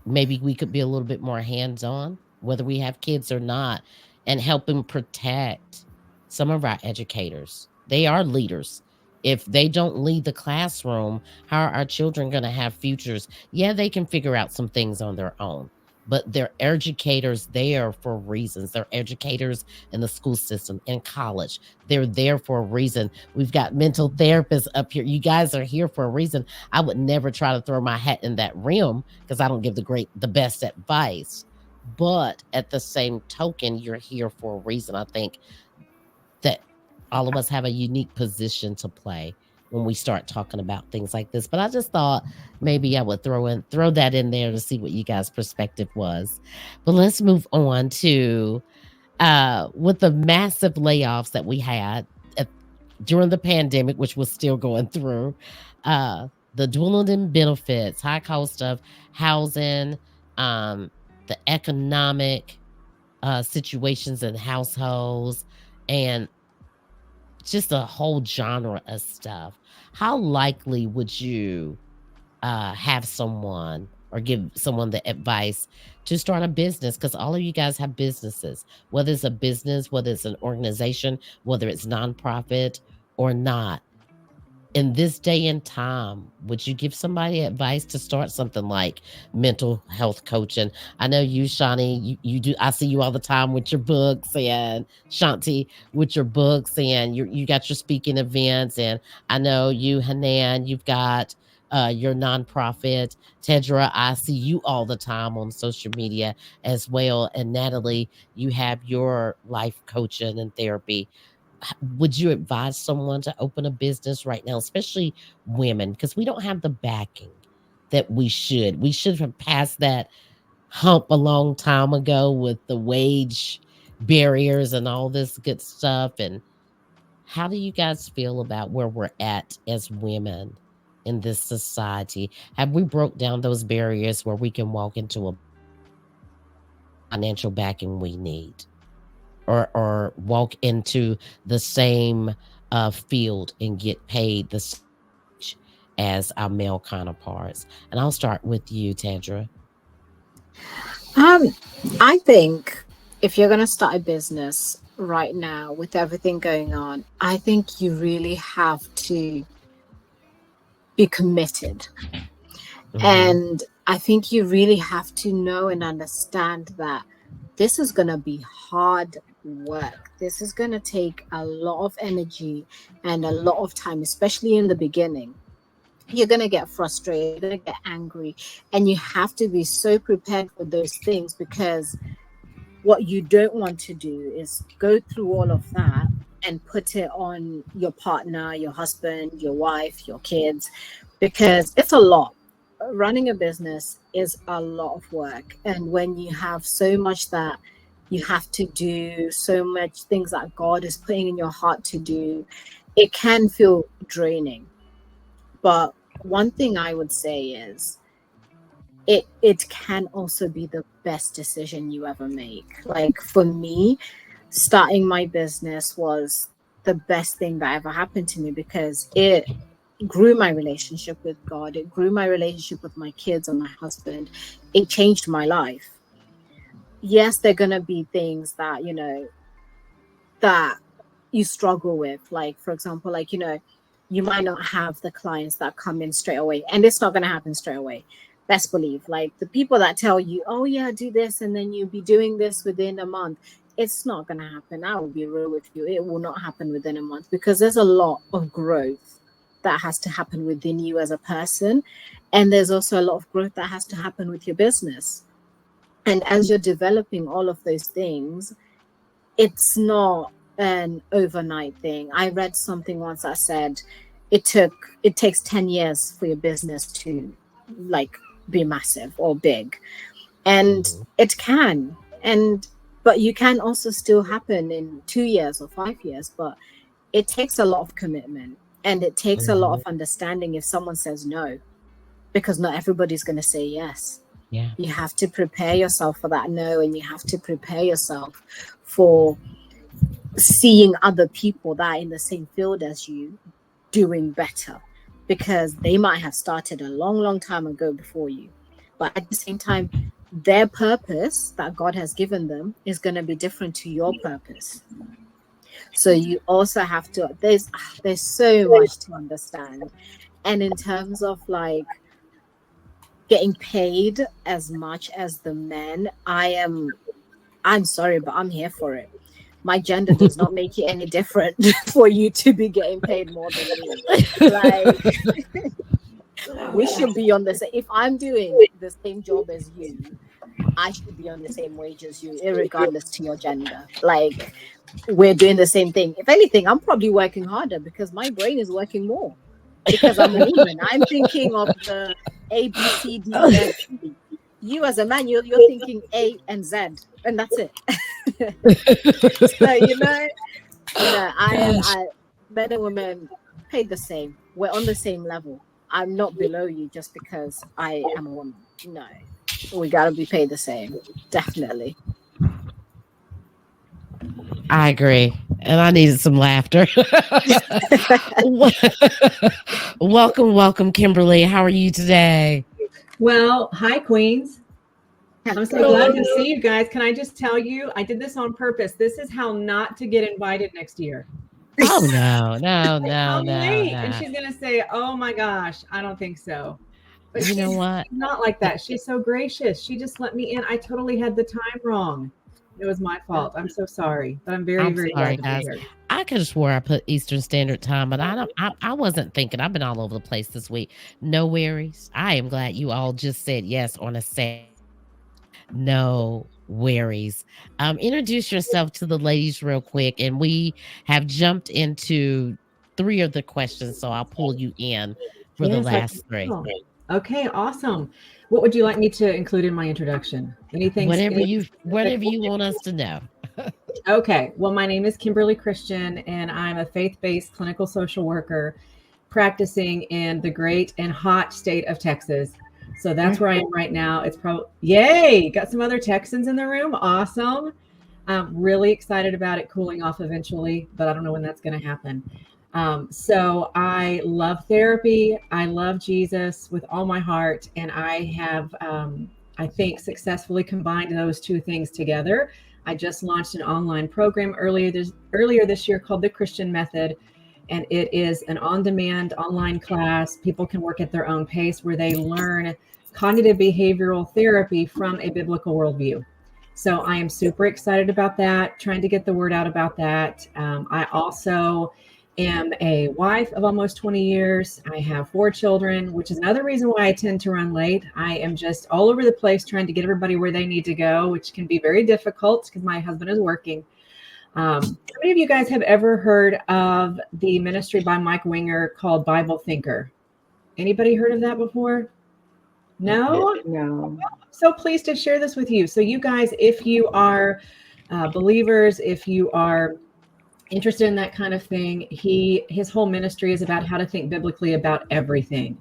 Speaker 1: maybe we could be a little bit more hands-on, whether we have kids or not, and helping protect some of our educators. They are leaders. If they don't lead the classroom, how are our children going to have futures? Yeah, they can figure out some things on their own, but they're educators there for reasons. They're educators in the school system, in college. They're there for a reason. We've got mental therapists up here. You guys are here for a reason. I would never try to throw my hat in that realm, because I don't give the best advice. But at the same token, you're here for a reason. I think that all of us have a unique position to play when we start talking about things like this. But I just thought maybe I would throw that in there to see what you guys' perspective was. But let's move on to, with the massive layoffs that we had at, during the pandemic, which was still going through, uh, the dwindling benefits, high cost of housing, um, the economic situations in households, and just a whole genre of stuff. How likely would you have someone or give someone the advice to start a business? Because all of you guys have businesses, whether it's a business, whether it's an organization, whether it's nonprofit or not. In this day and time, would you give somebody advice to start something like mental health coaching? I know you, Shawnee, you do. I see you all the time with your books, and Shawnti with your books, and you got your speaking events, and I know you, Hanan, you've got your nonprofit. Tedrah, I see you all the time on social media as well, and Natalie, you have your life coaching and therapy. would you advise someone to open a business right now, especially women, because we don't have the backing that we should? We should have passed that hump a long time ago with the wage barriers and all this good stuff. And how do you guys feel about where we're at as women in this society? Have we broke down those barriers where we can walk into a financial backing we need, or walk into the same field and get paid the same as our male counterparts? And I'll start with you, Tedrah.
Speaker 5: Um, I think if you're going to start a business right now with everything going on, I think you really have to be committed. And I think you really have to know and understand that this is going to be hard work. This is going to take a lot of energy and a lot of time, especially in the beginning. You're going to get frustrated, you're going to get angry, and you have to be so prepared for those things, because what you don't want to do is go through all of that and put it on your partner, your husband, your wife, your kids, because it's a lot. Running a business is a lot of work. And when you have so much that you have to do, so much things that God is putting in your heart to do, it can feel draining. But one thing I would say is it can also be the best decision you ever make. Like for me, starting my business was the best thing that ever happened to me, because it grew my relationship with God. It grew my relationship with my kids and my husband. It changed my life. Yes, there are going to be things that, that you struggle with. Like, for example, like, you might not have the clients that come in straight away, and it's not going to happen straight away. Best believe, like the people that tell you, oh yeah, do this, and then you'll be doing this within a month. It's not going to happen. I will be real with you. It will not happen within a month, because there's a lot of growth that has to happen within you as a person. And there's also a lot of growth that has to happen with your business. And as you're developing all of those things, it's not an overnight thing. I read something once that said it takes 10 years for your business to like be massive or big. And it can. But you can also still happen in 2 years or 5 years. But it takes a lot of commitment, and it takes a lot of understanding if someone says no, because not everybody's going to say yes.
Speaker 1: Yeah.
Speaker 5: You have to prepare yourself for that no, and you have to prepare yourself for seeing other people that are in the same field as you doing better, because they might have started a long time ago before you. But at the same time, their purpose that God has given them is going to be different to your purpose. So you also have to, there's so much to understand. And in terms of like getting paid as much as the men, I'm sorry, but I'm here for it. My gender does not make it any different for you to be getting paid more than me. Like, we should be on the same. If I'm doing the same job as you, I should be on the same wage as you, irregardless to your gender. Like, we're doing the same thing. If anything, I'm probably working harder because my brain is working more, because I'm a woman. I'm thinking of the A, B, C, D, F, G. You as a man, you're thinking A and Z, and that's it. So I men and women paid the same. We're on the same level. I'm not below you just because I am a woman. No, we gotta be paid the same. Definitely.
Speaker 1: I agree. And I needed some laughter. Welcome, Kimberly. How are you today?
Speaker 7: Well, hi, Queens. I'm so glad to see you guys. Can I just tell you, I did this on purpose. This is how not to get invited next year.
Speaker 1: Oh, no.
Speaker 7: And she's going to say, oh my gosh, I don't think so. But
Speaker 1: you know what?
Speaker 7: She's not like that. She's so gracious. She just let me in. I totally had the time wrong. It was my fault. I'm so sorry, but I'm very
Speaker 1: sorry,
Speaker 7: glad to
Speaker 1: guys.
Speaker 7: be here.
Speaker 1: I could have swore I put Eastern Standard Time, but I wasn't thinking. I've been all over the place this week. No worries. I am glad you all just said yes on a Saturday. No worries. Introduce yourself to the ladies real quick, and we have jumped into 3 of the questions, so I'll pull you in for the
Speaker 7: Yes, I
Speaker 1: last 3.
Speaker 7: will. Okay, awesome. What would you like me to include in my introduction? Anything?
Speaker 1: Whatever you want us to know.
Speaker 7: Okay. Well, my name is Kimberly Christian, and I'm a faith-based clinical social worker practicing in the great and hot state of Texas. So that's where I am right now. It's probably, yay, got some other Texans in the room. Awesome. I'm really excited about it cooling off eventually, but I don't know when that's going to happen. So I love therapy. I love Jesus with all my heart. And I have, I think, successfully combined those two things together. I just launched an online program earlier this year called the Christian Method. And it is an on-demand online class. People can work at their own pace where they learn cognitive behavioral therapy from a biblical worldview. So I am super excited about that, trying to get the word out about that. I also am a wife of almost 20 years. I have 4 children, which is another reason why I tend to run late. I am just all over the place trying to get everybody where they need to go, which can be very difficult because my husband is working. How many of you guys have ever heard of the ministry by Mike Winger called Bible Thinker? Anybody heard of that before? No?
Speaker 2: No.
Speaker 7: So pleased to share this with you. So you guys, if you are believers, if you are interested in that kind of thing, his whole ministry is about how to think biblically about everything.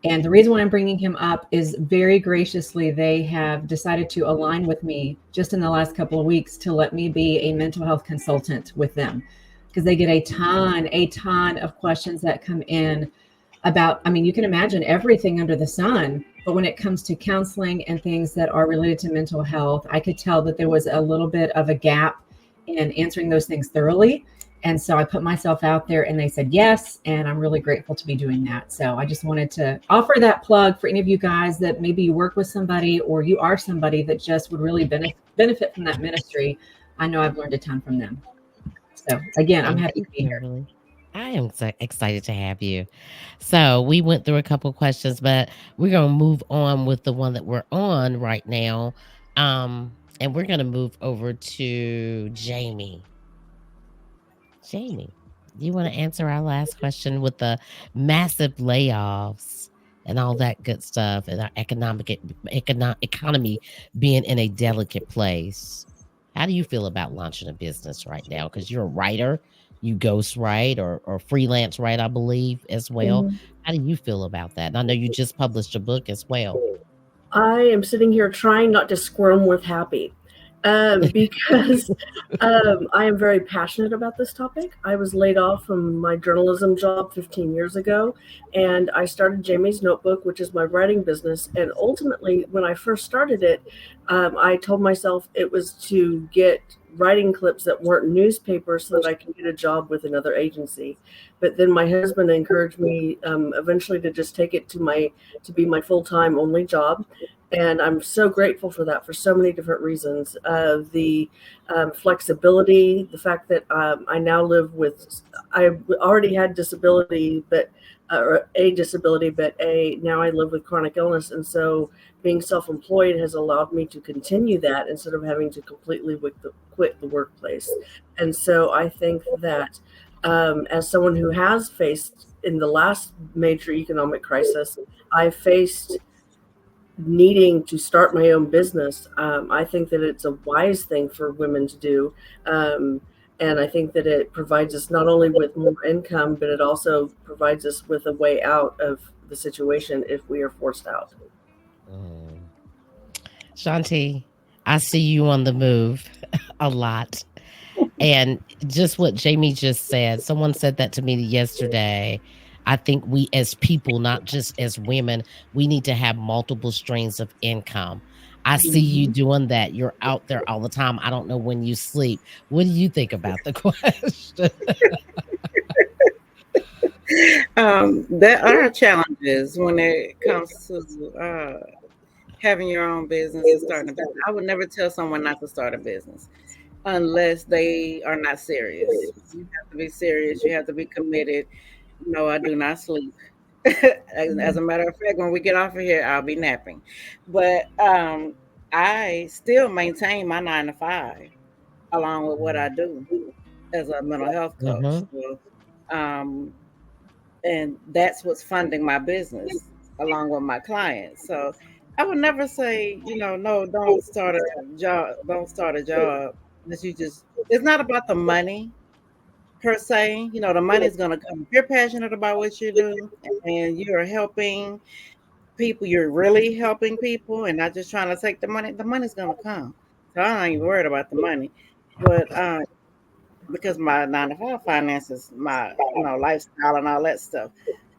Speaker 7: And the reason why I'm bringing him up is very graciously, they have decided to align with me just in the last couple of weeks to let me be a mental health consultant with them, because they get a ton of questions that come in about, I mean, you can imagine everything under the sun, but when it comes to counseling and things that are related to mental health, I could tell that there was a little bit of a gap in answering those things thoroughly. And so I put myself out there and they said yes. And I'm really grateful to be doing that. So I just wanted to offer that plug for any of you guys that maybe you work with somebody or you are somebody that just would really benefit from that ministry. I know I've learned a ton from them. So again, I'm happy to be here.
Speaker 1: I am excited to have you. So we went through a couple questions, but we're going to move on with the one that we're on right now. And we're going to move over to Jamie. Jamie, do you want to answer our last question with the massive layoffs and all that good stuff and our economy being in a delicate place? How do you feel about launching a business right now? Because you're a writer, you ghost write or freelance write, I believe, as well.
Speaker 4: Mhm.
Speaker 1: How do you feel about that? And I know you just published a book as well.
Speaker 4: I am sitting here trying not to squirm with happy because I am very passionate about this topic. I was laid off from my journalism job 15 years ago, and I started Jamie's Notebook, which is my writing business. And ultimately, when I first started it, I told myself it was to get writing clips that weren't newspapers so that I could get a job with another agency. But then my husband encouraged me eventually to just take it to be my full-time only job. And I'm so grateful for that for so many different reasons. The flexibility, the fact that I now live with, I already had disability, but now I live with chronic illness. And so being self-employed has allowed me to continue that instead of having to completely quit the workplace. And so I think that as someone who has faced in the last major economic crisis, I faced needing to start my own business. I think that it's a wise thing for women to do. And I think that it provides us not only with more income, but it also provides us with a way out of the situation if we are forced out.
Speaker 1: Shawnti, I see you on the move a lot. And just what Jamie just said, someone said that to me yesterday. I think we as people, not just as women, we need to have multiple streams of income. I see you doing that. You're out there all the time. I don't know when you sleep. What do you think about the question?
Speaker 6: There are challenges when it comes to having your own business and starting a business. I would never tell someone not to start a business unless they are not serious. You have to be serious. You have to be committed. No, I do not sleep. As a matter of fact, when we get off of here, I'll be napping. But I still maintain my 9 to 5 along with what I do as a mental health coach.
Speaker 1: Mhm.
Speaker 6: So, um, and that's what's funding my business along with my clients. So I would never say, no, don't start a job that you just, it's not about the money per se. The money is going to come. If you're passionate about what you do and you're helping people, you're really helping people and not just trying to take the money's going to come. So I ain't even worried about the money. But because my 9 to 5 finances, my lifestyle and all that stuff,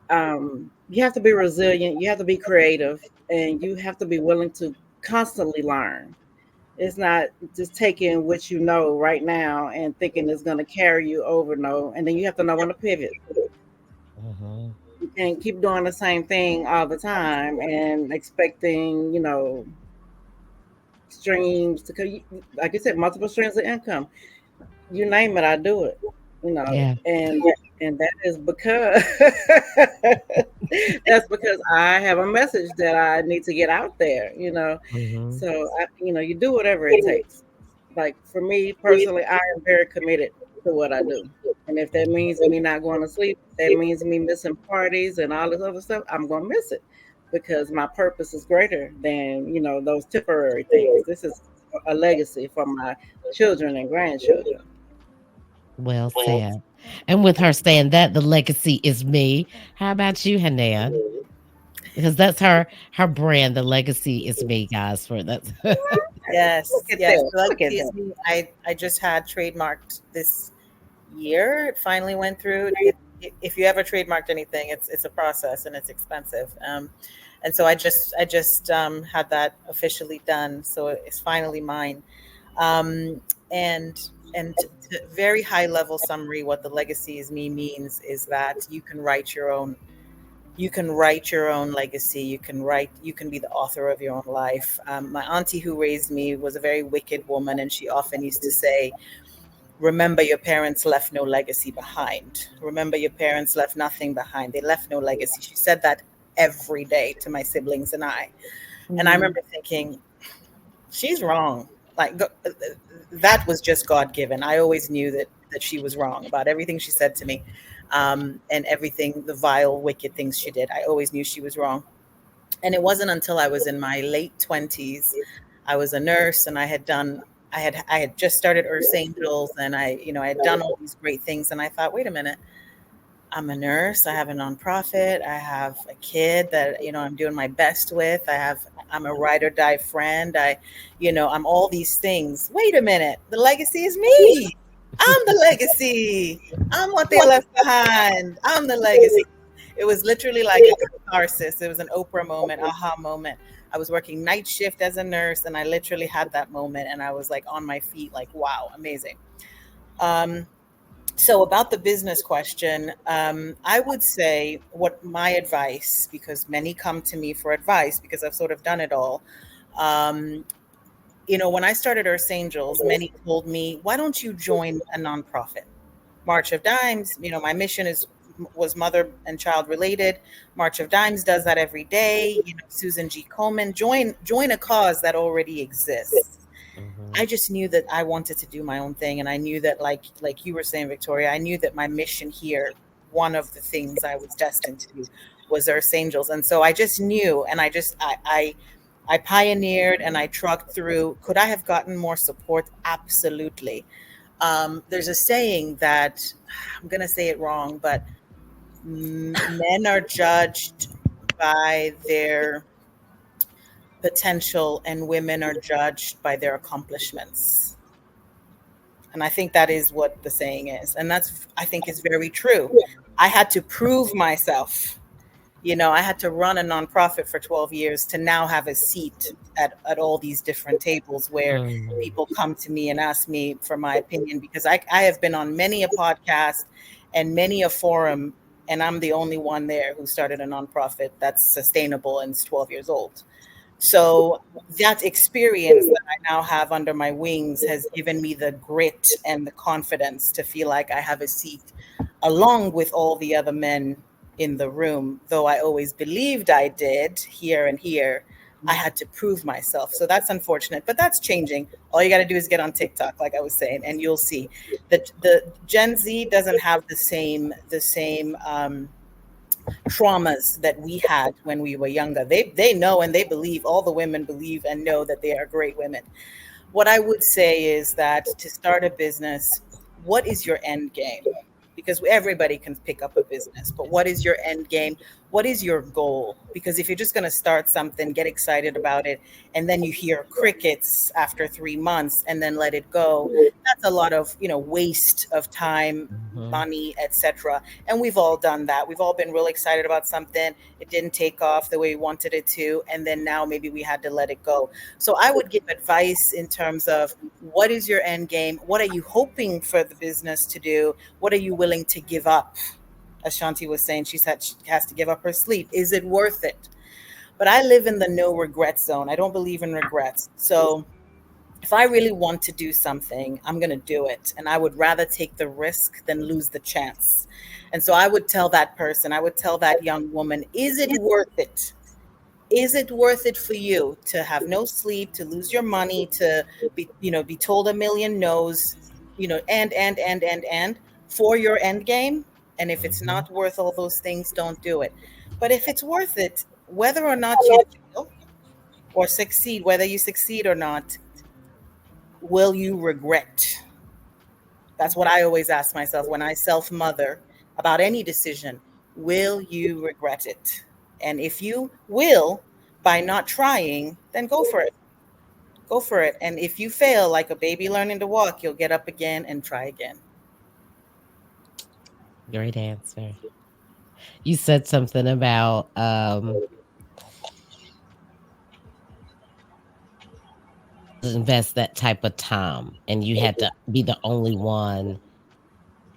Speaker 6: you have to be resilient, you have to be creative, and you have to be willing to constantly learn. It's not just taking what you know right now and thinking it's going to carry you over. No, and then you have to know when to pivot.
Speaker 1: Mhm.
Speaker 6: You can't keep doing the same thing all the time and expecting, streams to come. Like you said, multiple streams of income. You name it, I do it.
Speaker 1: Yeah.
Speaker 6: And that is because that's because I have a message that I need to get out there.
Speaker 1: Mhm.
Speaker 6: So you do whatever it takes. Like for me personally, I am very committed to what I do. And if that means me not going to sleep, that means me missing parties and all this other stuff, I'm going to miss it because my purpose is greater than, those temporary things. This is a legacy for my children and grandchildren.
Speaker 1: Well said. And with her saying that the legacy is me, how about you, Hanan? Because that's her brand. The legacy is me, guys. For that.
Speaker 3: Yes,
Speaker 6: Look at
Speaker 3: yes.
Speaker 6: that.
Speaker 3: The
Speaker 6: Look at
Speaker 3: legacy is
Speaker 6: that.
Speaker 3: me. I just had trademarked this year. It finally went through. If you ever trademarked anything, it's a process and it's expensive. And so I just had that officially done. So it's finally mine. Um, and very high level summary, what the legacy is me means is that you can write your own legacy. You can be the author of your own life. My auntie who raised me was a very wicked woman, and she often used to say, remember your parents left no legacy behind. Remember your parents left nothing behind. They left no legacy. She said that every day to my siblings and I. And I
Speaker 2: Mhm.
Speaker 3: remember thinking, she's wrong. That was just God given. I always knew that she was wrong about everything she said to me, and everything, the vile, wicked things she did. I always knew she was wrong. And it wasn't until I was in my late 20s, I was a nurse, and I had just started Earth Angels, and I had done all these great things, and I thought, wait a minute, I'm a nurse. I have a nonprofit. I have a kid that, I'm doing my best with. I'm a ride or die friend. I'm all these things. Wait a minute. The legacy is me. I'm the legacy. I'm what they left behind. I'm the legacy. It was literally like a catharsis. It was an Oprah moment, aha moment. I was working night shift as a nurse, and I literally had that moment, and I was like on my feet, like, wow, amazing. Um, so about the business question, I would say what my advice, because many come to me for advice because I've sort of done it all. Um, when I started Earth Angels, many told me, why don't you join a nonprofit? March of Dimes, my mission was mother and child related. March of Dimes does that every day. Susan G. Komen, join a cause that already exists. I
Speaker 1: Mhm.
Speaker 3: just knew that I wanted to do my own thing, and I knew that, like you were saying, Victoria, I knew that my mission here, one of the things I was destined to do, was Earth Angels, and so I just knew, and I pioneered and I trucked through. Could I have gotten more support? Absolutely. There's a saying that I'm going to say it wrong, but men are judged by their potential, and women are judged by their accomplishments. And I think that is what the saying is. And that's, I think, is very true. I had to prove myself. I had to run a nonprofit for 12 years to now have a seat at all these different tables where
Speaker 1: Mhm.
Speaker 3: people come to me and ask me for my opinion, because I have been on many a podcast and many a forum, and I'm the only one there who started a nonprofit that's sustainable and is 12 years old. So that experience that I now have under my wings has given me the grit and the confidence to feel like I have a seat along with all the other men in the room, though I always believed I did here and here. I had to prove myself. So that's unfortunate, but that's changing. All you got to do is get on TikTok, like I was saying, and you'll see that the Gen Z doesn't have the same traumas that we had when we were younger. They know and they believe, all the women believe and know that they are great women. What I would say is that to start a business, what is your end game? Because everybody can pick up a business, but what is your end game? What is your goal? Because if you're just going to start something, get excited about it, and then you hear crickets after 3 months and then let it go, that's a lot of waste of time,
Speaker 1: Mhm.
Speaker 3: money, etc. And we've all done that. We've all been really excited about something. It didn't take off the way we wanted it to, and then now maybe we had to let it go. So I would give advice in terms of what is your end game? What are you hoping for the business to do? What are you willing to give up? As Shawnti was saying, she said she has to give up her sleep. Is it worth it? But I live in the no regret zone. I don't believe in regrets. So if I really want to do something, I'm going to do it. And I would rather take the risk than lose the chance. And so I would tell that person, I would tell that young woman, is it worth it? Is it worth it for you to have no sleep, to lose your money, to be told a million no's, and for your end game? And if it's
Speaker 1: Mhm.
Speaker 3: not worth all those things, don't do it. But if it's worth it, whether or not you fail or succeed, whether you succeed or not, will you regret? That's what I always ask myself when I self mother about any decision. Will you regret it? And if you will, by not trying, then go for it. Go for it. And if you fail, like a baby learning to walk, you'll get up again and try again.
Speaker 1: Great answer. You said something about invest that type of time, and you had to be the only one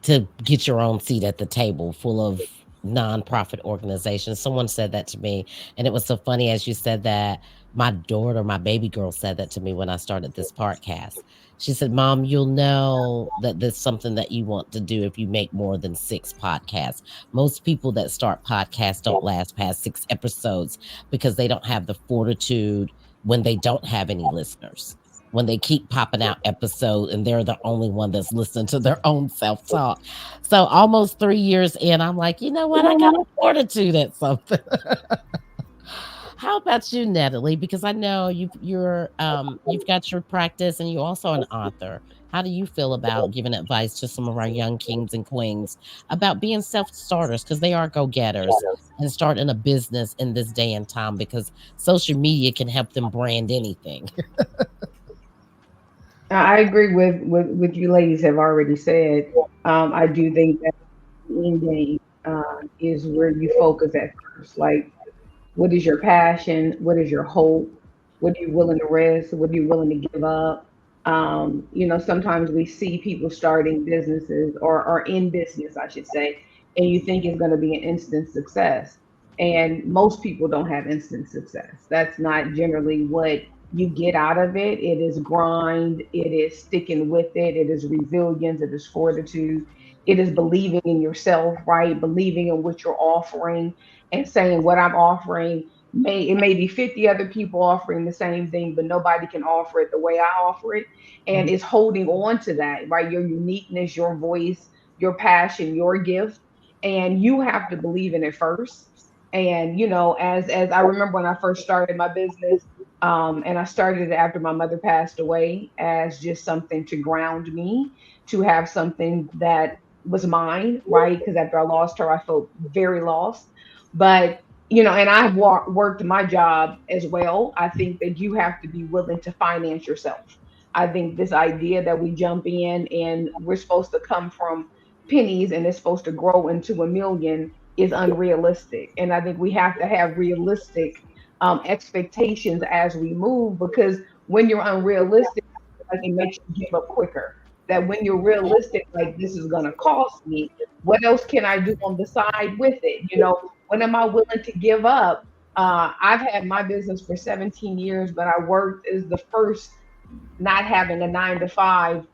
Speaker 1: to get your own seat at the table full of nonprofit organizations. Someone said that to me, and it was so funny as you said that. My daughter, my baby girl, said that to me when I started this podcast. She said, "Mom, you'll know that this is something that you want to do if you make more than 6 podcasts. Most people that start podcasts don't last past 6 episodes because they don't have the fortitude when they don't have any listeners." When they keep popping out episodes and they're the only one that's listening to their own self-talk. So almost 3 years in, I'm like, "You know what? I got a fortitude at something." How about you, Natalie? Because I know you've got your practice and you're also an author. How do you feel about giving advice to some of our young kings and queens about being self-starters? Because they are go-getters and starting a business in this day and time because social media can help them brand anything.
Speaker 2: I agree with you ladies have already said. I do think that the end game is where you focus at first. Like, what is your passion? What is your hope? What are you willing to risk? What are you willing to give up? Sometimes we see people starting businesses or in business, I should say, and you think it's going to be an instant success. And most people don't have instant success. That's not generally what you get out of it. It is grind, it is sticking with it, it is resilience, it is fortitude, it is believing in yourself, right? Believing in what you're offering and saying what I'm offering may be 50 other people offering the same thing, but nobody can offer it the way I offer it. And it's holding on to that, right? Your uniqueness, your voice, your passion, your gift. And you have to believe in it first. And as I remember when I first started my business, and I started it after my mother passed away as just something to ground me, to have something that was mine, right? Because after I lost her, I felt very lost. But and I've worked my job as well. I think that you have to be willing to finance yourself. I think this idea that we jump in and we're supposed to come from pennies and it's supposed to grow into a million is unrealistic. And I think we have to have realistic expectations as we move, because when you're unrealistic, like it makes you give up quicker. That when you're realistic, like this is going to cost me, what else can I do on the side with it? When am I willing to give up? I've had my business for 17 years, but I worked as the first not having a 9 to 5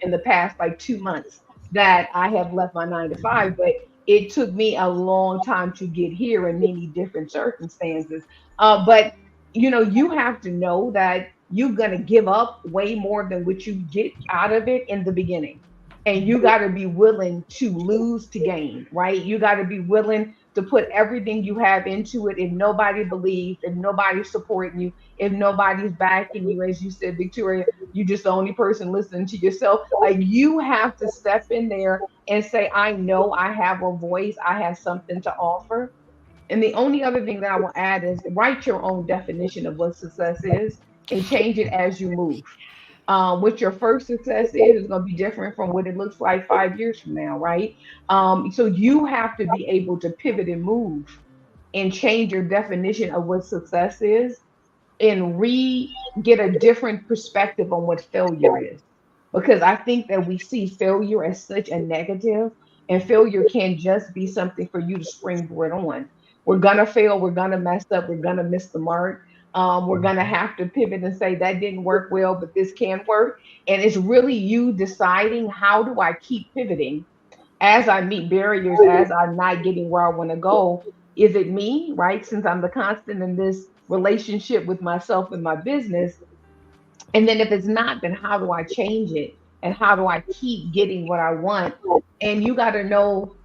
Speaker 2: in the past like 2 months that I have left my 9 to 5. But it took me a long time to get here in many different circumstances. But you have to know that you're going to give up way more than what you get out of it in the beginning. And you got to be willing to lose to gain, right? You got to be willing to put everything you have into it. If nobody believes, if nobody's supporting you, if nobody's backing you, as you said, Victoria, you just the only person listening to yourself. Like, you have to step in there and say, I know I have a voice, I have something to offer. And the only other thing that I will add is write your own definition of what success is and change it as you move. What your first success is going to be different from what it looks like 5 years from now, right? So you have to be able to pivot and move and change your definition of what success is and get a different perspective on what failure is. Because I think that we see failure as such a negative, and failure can just be something for you to springboard on. We're gonna fail, we're gonna mess up, we're gonna miss the mark. We're gonna have to pivot and say that didn't work well, but this can work. And it's really you deciding, how do I keep pivoting as I meet barriers, as I'm not getting where I want to go? Is it me, right? Since I'm the constant in this relationship with myself and my business. And then if it's not, then how do I change it? And how do I keep getting what I want? And you got to know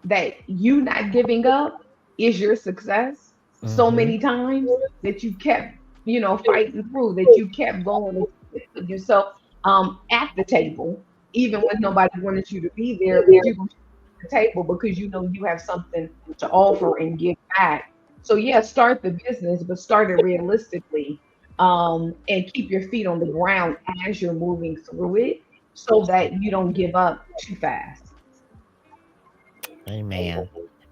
Speaker 2: that you not giving up is your success. So many times that you kept, fighting through, that you kept going and put yourself at the table, even when nobody wanted you to be there, but you go to the table because you know you have something to offer and give back. So yeah, start the business, but start it realistically, and keep your feet on the ground as you're moving through it, so that you don't give up too fast.
Speaker 1: Amen.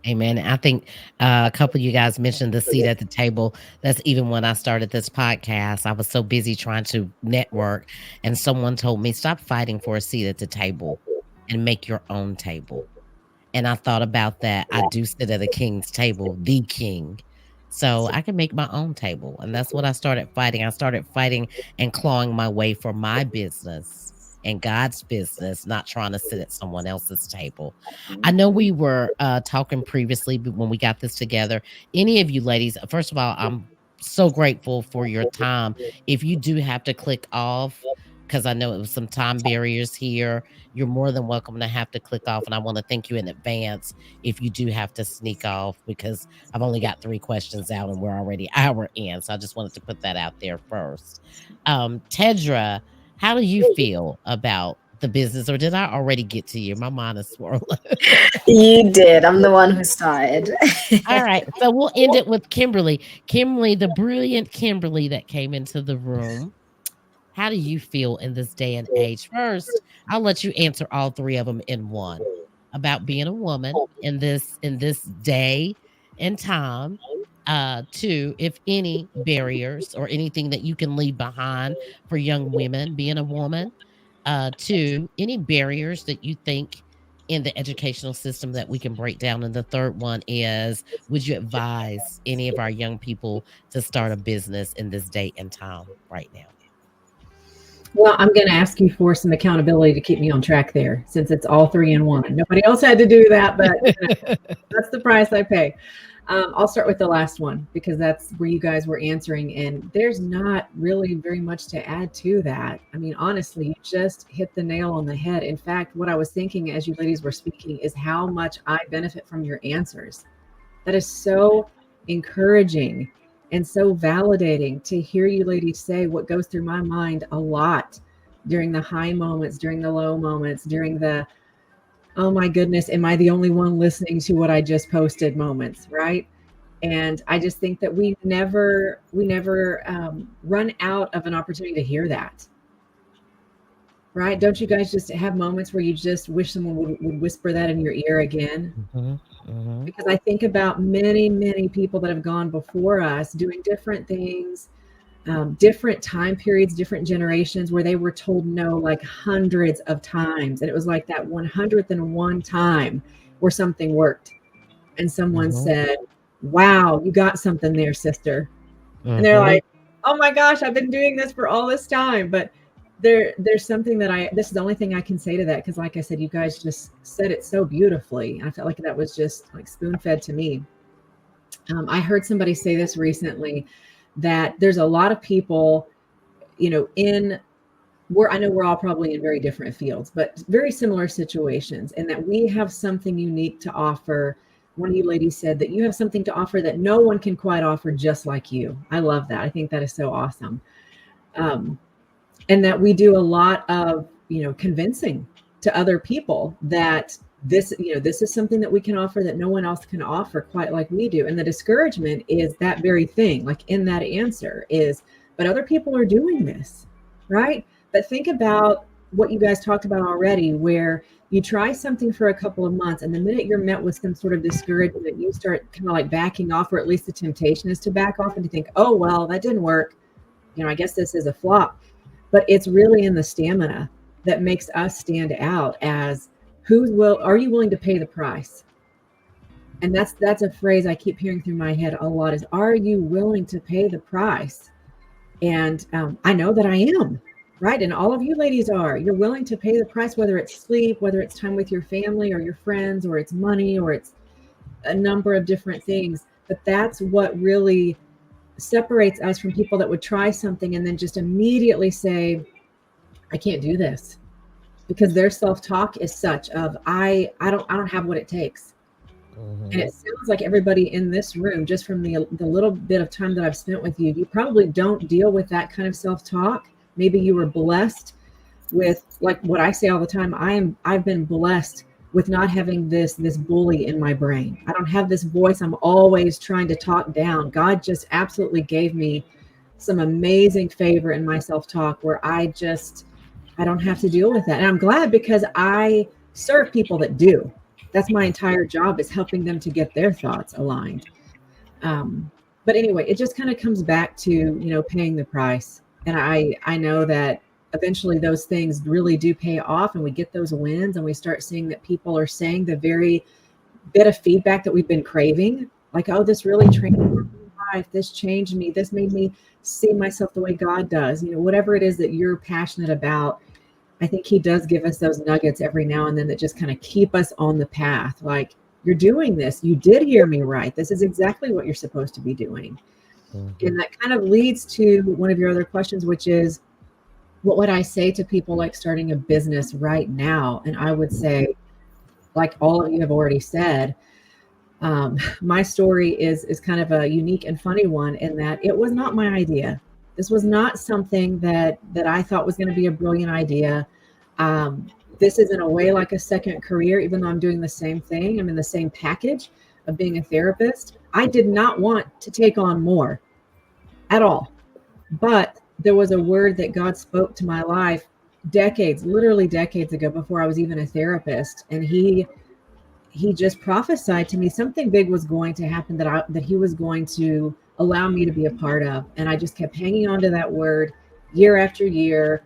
Speaker 1: Amen. I think a couple of you guys mentioned the seat at the table. That's even when I started this podcast. I was so busy trying to network, and someone told me, stop fighting for a seat at the table and make your own table. And I thought about that. I do sit at a king's table, the king. So I can make my own table. And that's what I started fighting. I started fighting and clawing my way for my business and God's business, not trying to sit at someone else's table. I know we were talking previously, but when we got this together, any of you ladies, first of all, I'm so grateful for your time. If you do have to click off, because I know it was some time barriers here, you're more than welcome to have to click off. And I want to thank you in advance if you do have to sneak off, because I've only got 3 questions out and we're already hour in. So I just wanted to put that out there first. Tedrah, how do you feel about the business, or did I already get to you? My mind is swirling.
Speaker 5: You did. I'm the one who started.
Speaker 1: All right. So we'll end it with Kimberly. Kimberly, the brilliant Kimberly that came into the room. How do you feel in this day and age? First, I'll let you answer all 3 of them in one, about being a woman in this day and time. 2, if any barriers or anything that you can leave behind for young women being a woman. 2, any barriers that you think in the educational system that we can break down. And the third one is, would you advise any of our young people to start a business in this day and time right now?
Speaker 7: Well, I'm going to ask you for some accountability to keep me on track there, since it's all 3 in 1. Nobody else had to do that, but that's the price I pay. I'll start with the last one, because that's where you guys were answering, and there's not really very much to add to that. I mean, honestly, you just hit the nail on the head. In fact, what I was thinking as you ladies were speaking is how much I benefit from your answers. That is so encouraging and so validating to hear you ladies say what goes through my mind a lot during the high moments, during the low moments, during the, oh my goodness, am I the only one listening to what I just posted moments, right? And I just think that we never run out of an opportunity to hear that, right? Don't you guys just have moments where you just wish someone would whisper that in your ear again? Because I think about many, many people that have gone before us doing different things, different time periods, different generations, where they were told no like hundreds of times. And it was like that 101 time where something worked. And someone said, wow, you got something there, sister. And they're like, oh my gosh, I've been doing this for all this time. But there's something that this is the only thing I can say to that. Because like I said, you guys just said it so beautifully. I felt like that was just like spoon fed to me. I heard somebody say this recently, that there's a lot of people, you know, I know we're all probably in very different fields, but very similar situations, and that we have something unique to offer. One of you ladies said that you have something to offer that no one can quite offer just like you. I love that. I think that is so awesome. And that we do a lot of, you know, convincing to other people that this, you know, this is something that we can offer that no one else can offer quite like we do. And the discouragement is that very thing, like in that answer is, but other people are doing this, right? But think about what you guys talked about already, where you try something for a couple of months, and the minute you're met with some sort of discouragement, you start kind of like backing off, or at least the temptation is to back off and to think, oh, well, that didn't work. You know, I guess this is a flop. But it's really in the stamina that makes us stand out as are you willing to pay the price? And that's a phrase I keep hearing through my head a lot is, are you willing to pay the price? And I know that I am, right? And all of you ladies are. You're willing to pay the price, whether it's sleep, whether it's time with your family or your friends, or it's money, or it's a number of different things. But that's what really separates us from people that would try something and then just immediately say, I can't do this, because their self-talk is such of, I don't have what it takes. And it sounds like everybody in this room, just from the little bit of time that I've spent with you, you probably don't deal with that kind of self-talk. Maybe you were blessed with, like what I say all the time, I've been blessed with not having this bully in my brain. I don't have this voice I'm always trying to talk down. God just absolutely gave me some amazing favor in my self-talk where I don't have to deal with that. And I'm glad, because I serve people that do. That's my entire job, is helping them to get their thoughts aligned. But anyway, it just kind of comes back to, you know, paying the price. And I know that eventually those things really do pay off, and we get those wins, and we start seeing that people are saying the very bit of feedback that we've been craving, like, oh, this really transformed my life, this changed me, this made me see myself the way God does, you know, whatever it is that you're passionate about. I think he does give us those nuggets every now and then that just kind of keep us on the path. Like, you're doing this, you did hear me right, this is exactly what you're supposed to be doing. And that kind of leads to one of your other questions, which is, what would I say to people like starting a business right now? And I would say, like all of you have already said, my story is kind of a unique and funny one, in that it was not my idea. This was not something that I thought was going to be a brilliant idea. This is in a way like a second career, even though I'm doing the same thing. I'm in the same package of being a therapist. I did not want to take on more at all. But there was a word that God spoke to my life literally decades ago, before I was even a therapist. And he just prophesied to me something big was going to happen, that he was going to allow me to be a part of. And I just kept hanging on to that word year after year.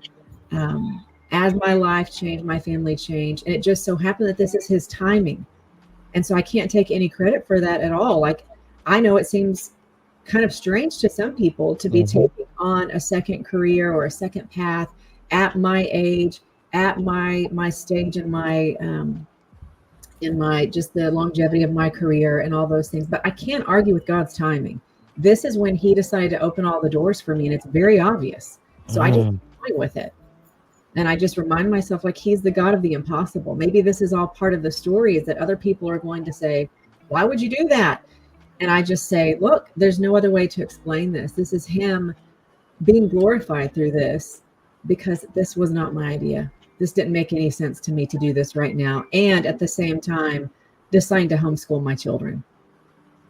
Speaker 7: As my life changed, my family changed. And it just so happened that this is his timing. And so I can't take any credit for that at all. Like, I know it seems kind of strange to some people to be taking on a second career or a second path at my age, at my stage in my just the longevity of my career and all those things. But I can't argue with God's timing. This is when he decided to open all the doors for me, and it's very obvious. So I just went with it. And I just remind myself, like, he's the God of the impossible. Maybe this is all part of the story, is that other people are going to say, why would you do that? And I just say, look, there's no other way to explain this. This is him being glorified through this, because this was not my idea. This didn't make any sense to me to do this right now. And at the same time, decide to homeschool my children.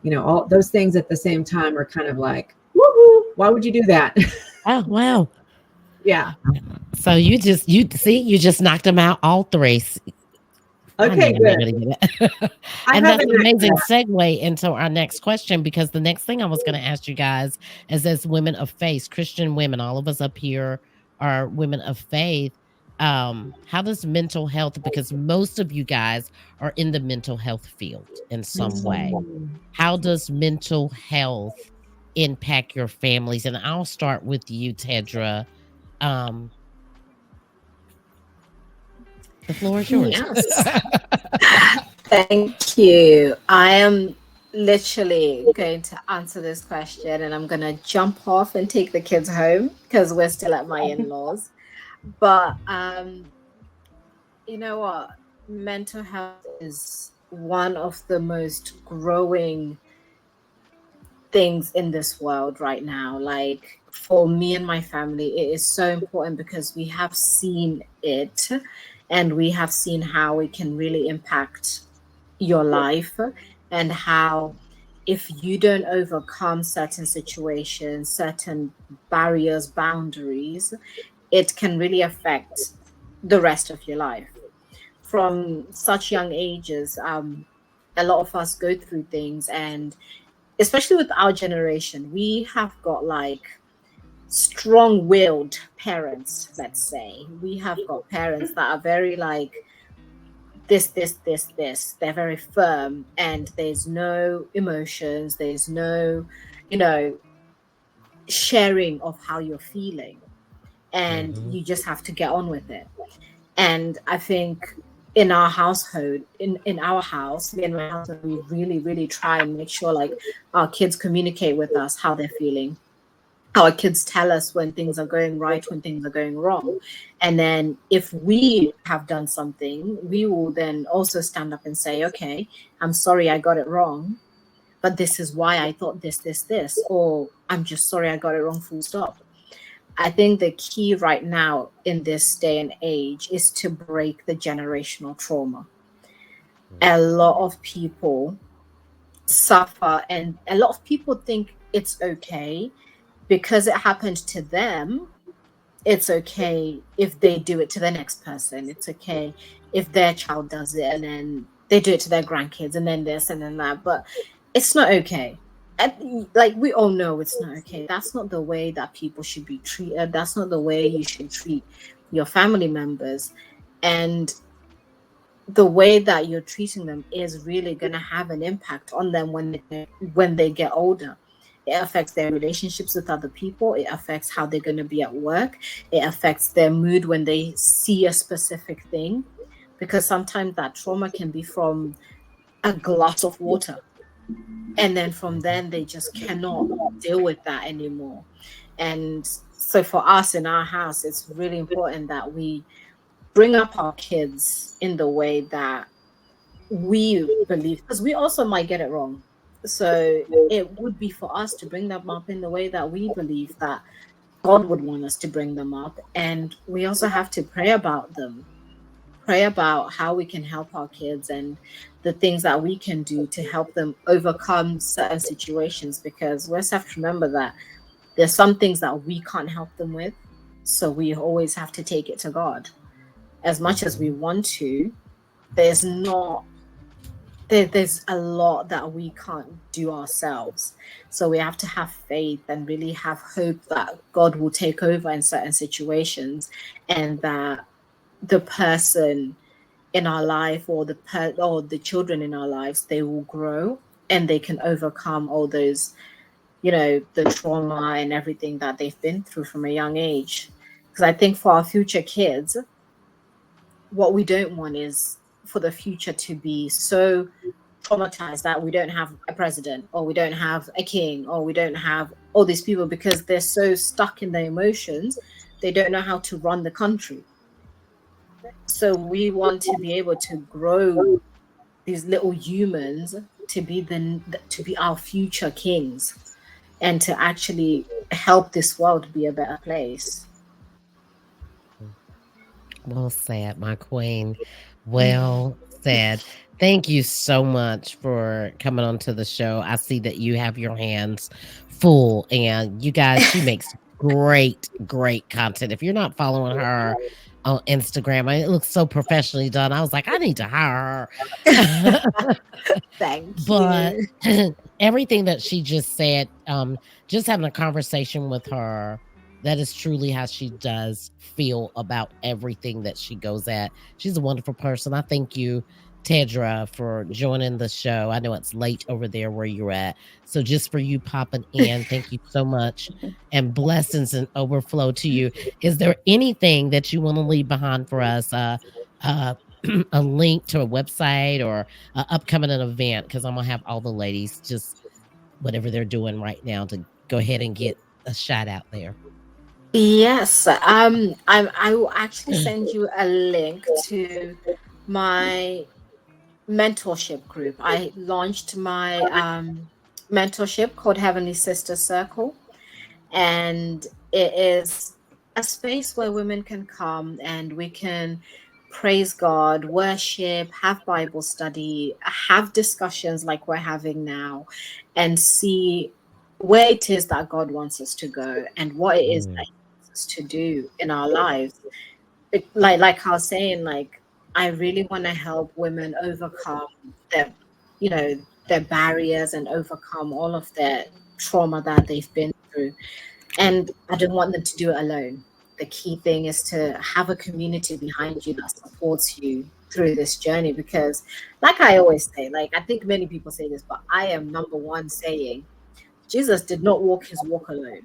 Speaker 7: You know, all those things at the same time are kind of like, woohoo, why would you do that?
Speaker 1: Oh, wow.
Speaker 7: Yeah.
Speaker 1: So you just knocked them out, all three.
Speaker 7: Okay, good.
Speaker 1: And that's an amazing segue into our next question, because the next thing I was going to ask you guys is, as women of faith, Christian women, all of us up here are women of faith. How does mental health, because most of you guys are in the mental health field in some way, how does mental health impact your families? And I'll start with you, Tedrah. The floor is yours.
Speaker 5: Yes. Thank you. I am literally going to answer this question, and I'm going to jump off and take the kids home because we're still at my in-laws. But you know what? Mental health is one of the most growing things in this world right now. Like for me and my family, it is so important because we have seen it and we have seen how it can really impact your life, and how if you don't overcome certain situations, certain barriers, boundaries, it can really affect the rest of your life. From such young ages, a lot of us go through things, and especially with our generation, we have got like strong-willed parents, let's say. We have got parents that are very like this. They're very firm, and there's no emotions, there's no, you know, sharing of how you're feeling. And you just have to get on with it. And I think in our household, in our house, me and my husband, we really try and make sure like our kids communicate with us how they're feeling. Our kids tell us when things are going right, when things are going wrong. And then if we have done something, we will then also stand up and say, okay, I'm sorry I got it wrong, but this is why I thought this, or I'm just sorry I got it wrong, full stop. I think the key right now in this day and age is to break the generational trauma. A lot of people suffer, and a lot of people think it's okay because it happened to them. It's okay if they do it to the next person. It's okay if their child does it and then they do it to their grandkids and then this and then that. But it's not okay. And, like, we all know it's not okay. That's not the way that people should be treated. That's not the way you should treat your family members. And the way that you're treating them is really going to have an impact on them when they get older. It affects their relationships with other people. It affects how they're going to be at work. It affects their mood when they see a specific thing, because sometimes that trauma can be from a glass of water. And then from then, they just cannot deal with that anymore. And so for us in our house, it's really important that we bring up our kids in the way that we believe, because we also might get it wrong. So it would be for us to bring them up in the way that we believe that God would want us to bring them up. And we also have to pray about them, pray about how we can help our kids and the things that we can do to help them overcome certain situations, because we also have to remember that there's some things that we can't help them with. So we always have to take it to God. As much as we want to, there's a lot that we can't do ourselves. So we have to have faith and really have hope that God will take over in certain situations, and that the person in our life or the children in our lives, they will grow and they can overcome all those, the trauma and everything that they've been through from a young age. Because I think for our future kids, what we don't want is for the future to be so traumatized that we don't have a president, or we don't have a king, or we don't have all these people, because they're so stuck in their emotions, they don't know how to run the country. So we want to be able to grow these little humans to be our future kings, and to actually help this world be a better place.
Speaker 1: Well said, my queen. Well said. Thank you so much for coming onto the show. I see that you have your hands full, and you guys, she makes great content. If you're not following her on Instagram, it looks so professionally done. I was like, I need to hire her.
Speaker 5: Thank you.
Speaker 1: But everything that she just said, just having a conversation with her, that is truly how she does feel about everything that she goes at. She's a wonderful person. I thank you, Tedrah, for joining the show. I know it's late over there where you're at. So just for you popping in, thank you so much. And blessings and overflow to you. Is there anything that you want to leave behind for us? a link to a website or upcoming an event? Because I'm gonna have all the ladies just whatever they're doing right now to go ahead and get a shout out there.
Speaker 5: Yes, I will actually send you a link to my mentorship group. I launched my mentorship called Heavenly Sister Circle, and it is a space where women can come and we can praise God, worship, have Bible study, have discussions like we're having now, and see where it is that God wants us to go and what it is that
Speaker 1: Mm.
Speaker 5: He wants us to do in our lives. Like I was saying, like I really want to help women overcome their, you know, their barriers and overcome all of their trauma that they've been through. And I don't want them to do it alone. The key thing is to have a community behind you that supports you through this journey. Because, like I always say, like I think many people say this, but I am number one saying Jesus did not walk his walk alone.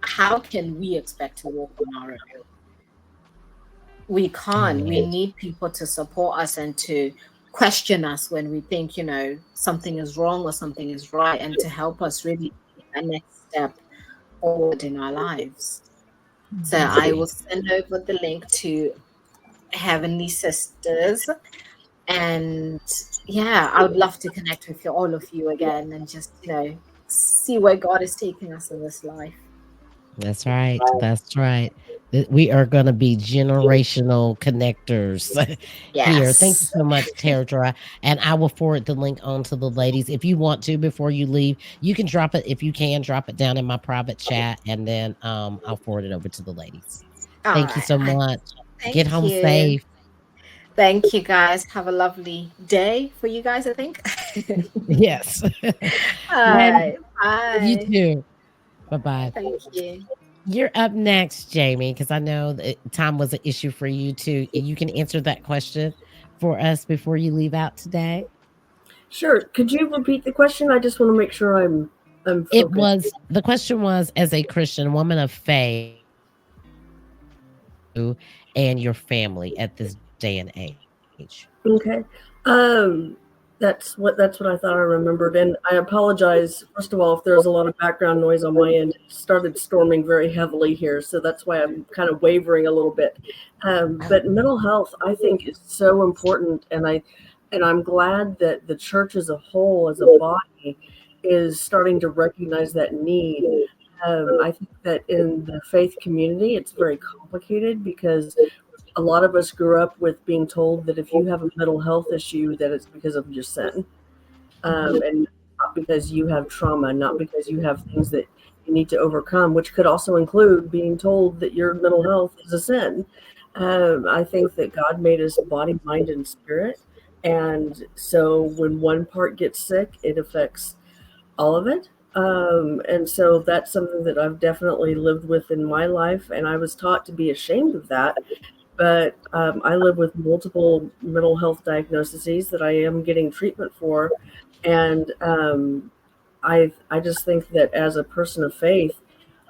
Speaker 5: How can we expect to walk on our own? We can't. We
Speaker 1: Amen.
Speaker 5: need people to support us and to question us when we think, something is wrong or something is right, and to help us really take that next step forward in our lives. So I will
Speaker 1: Amen.
Speaker 5: send over the link to Heavenly Sisters. And yeah, I would love to connect with all of you again and just, see where God is taking us in this life.
Speaker 1: That's right. That's right. We are going to be generational connectors here. Thank you
Speaker 5: Yes.
Speaker 1: so much, Tedrah. And I will forward the link on to the ladies. If you want to, before you leave, you can drop it. If you can, drop it down in my private chat, and then I'll forward it over to the ladies.
Speaker 5: All
Speaker 1: Thank you
Speaker 5: right.
Speaker 1: so much. Get
Speaker 5: Thank
Speaker 1: home
Speaker 5: you.
Speaker 1: safe.
Speaker 5: Thank you, guys. Have a lovely day for you guys, I think.
Speaker 1: Yes.
Speaker 5: All
Speaker 1: And
Speaker 5: right.
Speaker 1: you
Speaker 5: Bye.
Speaker 1: too. Bye bye.
Speaker 5: Thank you.
Speaker 1: You're up next, Jamie, because I know that time was an issue for you too. You can answer that question for us before you leave out today.
Speaker 4: Sure. Could you repeat the question? I just want to make sure I'm
Speaker 1: It
Speaker 4: focused.
Speaker 1: was the question was, as a Christian woman of faith, you and your family at this day and age.
Speaker 4: Okay. Um, that's what I thought I remembered, and I apologize. First of all, if there's a lot of background noise on my end, it started storming very heavily here, so that's why I'm kind of wavering a little bit. But mental health, I think, is so important, and I'm glad that the church as a whole, as a body, is starting to recognize that need. I think that in the faith community, it's very complicated because a lot of us grew up with being told that if you have a mental health issue, that it's because of your sin, and not because you have trauma, not because you have things that you need to overcome, which could also include being told that your mental health is a sin. I think that God made us body, mind, and spirit. And so when one part gets sick, it affects all of it. And so that's something that I've definitely lived with in my life. And I was taught to be ashamed of that, but I live with multiple mental health diagnoses that I am getting treatment for, and I just think that as a person of faith,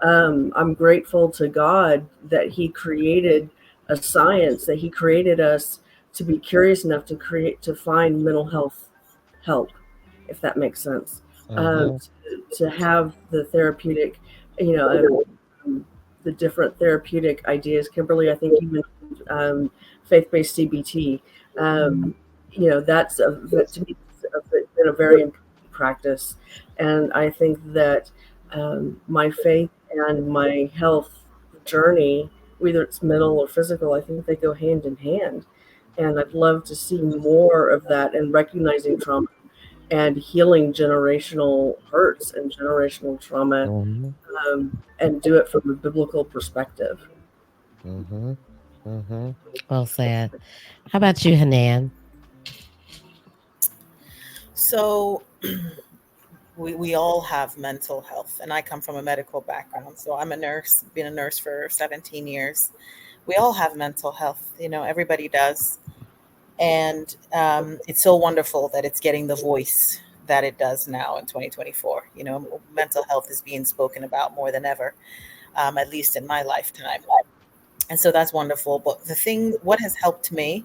Speaker 4: I'm grateful to God that He created a science, that He created us to be curious enough to find mental health help, if that makes sense.
Speaker 1: Mm-hmm.
Speaker 4: To have the therapeutic, you know, the different therapeutic ideas. Kimberly, I think you mentioned faith-based CBT. Um, that to me has been a very important practice, and I think that my faith and my health journey, whether it's mental or physical, I think they go hand in hand. And I'd love to see more of that and recognizing trauma and healing generational hurts and generational trauma,
Speaker 1: Mm-hmm.
Speaker 4: and do it from a biblical perspective.
Speaker 1: Mm-hmm. Mm-hmm. Well said. How about you, Hanan?
Speaker 3: So we all have mental health, and I come from a medical background. So I'm a nurse, been a nurse for 17 years. We all have mental health, everybody does. And it's so wonderful that it's getting the voice that it does now in 2024. Mental health is being spoken about more than ever, at least in my lifetime. And so that's wonderful. But what has helped me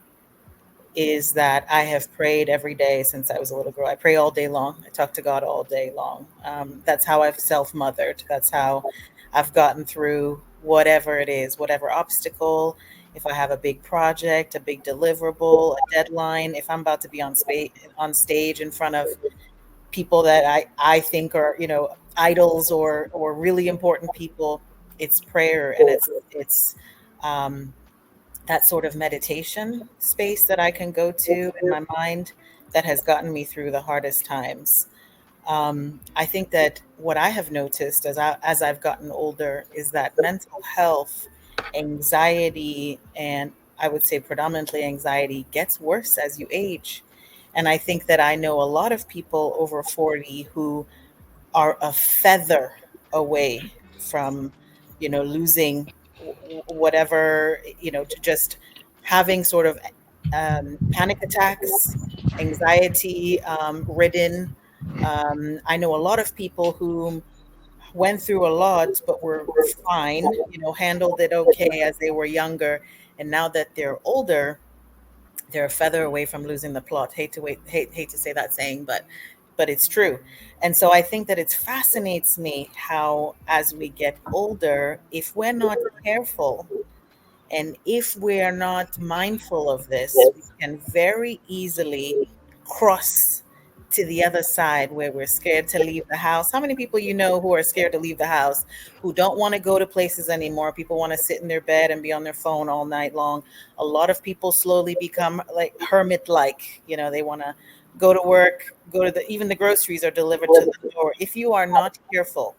Speaker 3: is that I have prayed every day since I was a little girl. I pray all day long. I talk to God all day long. That's how I've self-mothered. That's how I've gotten through whatever it is, whatever obstacle. If I have a big project, a big deliverable, a deadline, if I'm about to be on stage in front of people that I think are, idols or really important people, it's prayer, and it's um, that sort of meditation space that I can go to in my mind that has gotten me through the hardest times. I think that what I have noticed as I've gotten older is that mental health, anxiety, and I would say predominantly anxiety gets worse as you age. And I think that I know a lot of people over 40 who are a feather away from, losing whatever, to just having sort of panic attacks, anxiety ridden. I know a lot of people who went through a lot, but were fine, handled it okay as they were younger. And now that they're older, they're a feather away from losing the plot. Hate to say that saying, but it's true. And so I think that it fascinates me how, as we get older, if we're not careful and if we're not mindful of this, we can very easily cross to the other side where we're scared to leave the house. How many people who are scared to leave the house, who don't want to go to places anymore? People want to sit in their bed and be on their phone all night long. A lot of people slowly become like hermit-like. They want to go to work, even the groceries are delivered to the door. If you are not careful,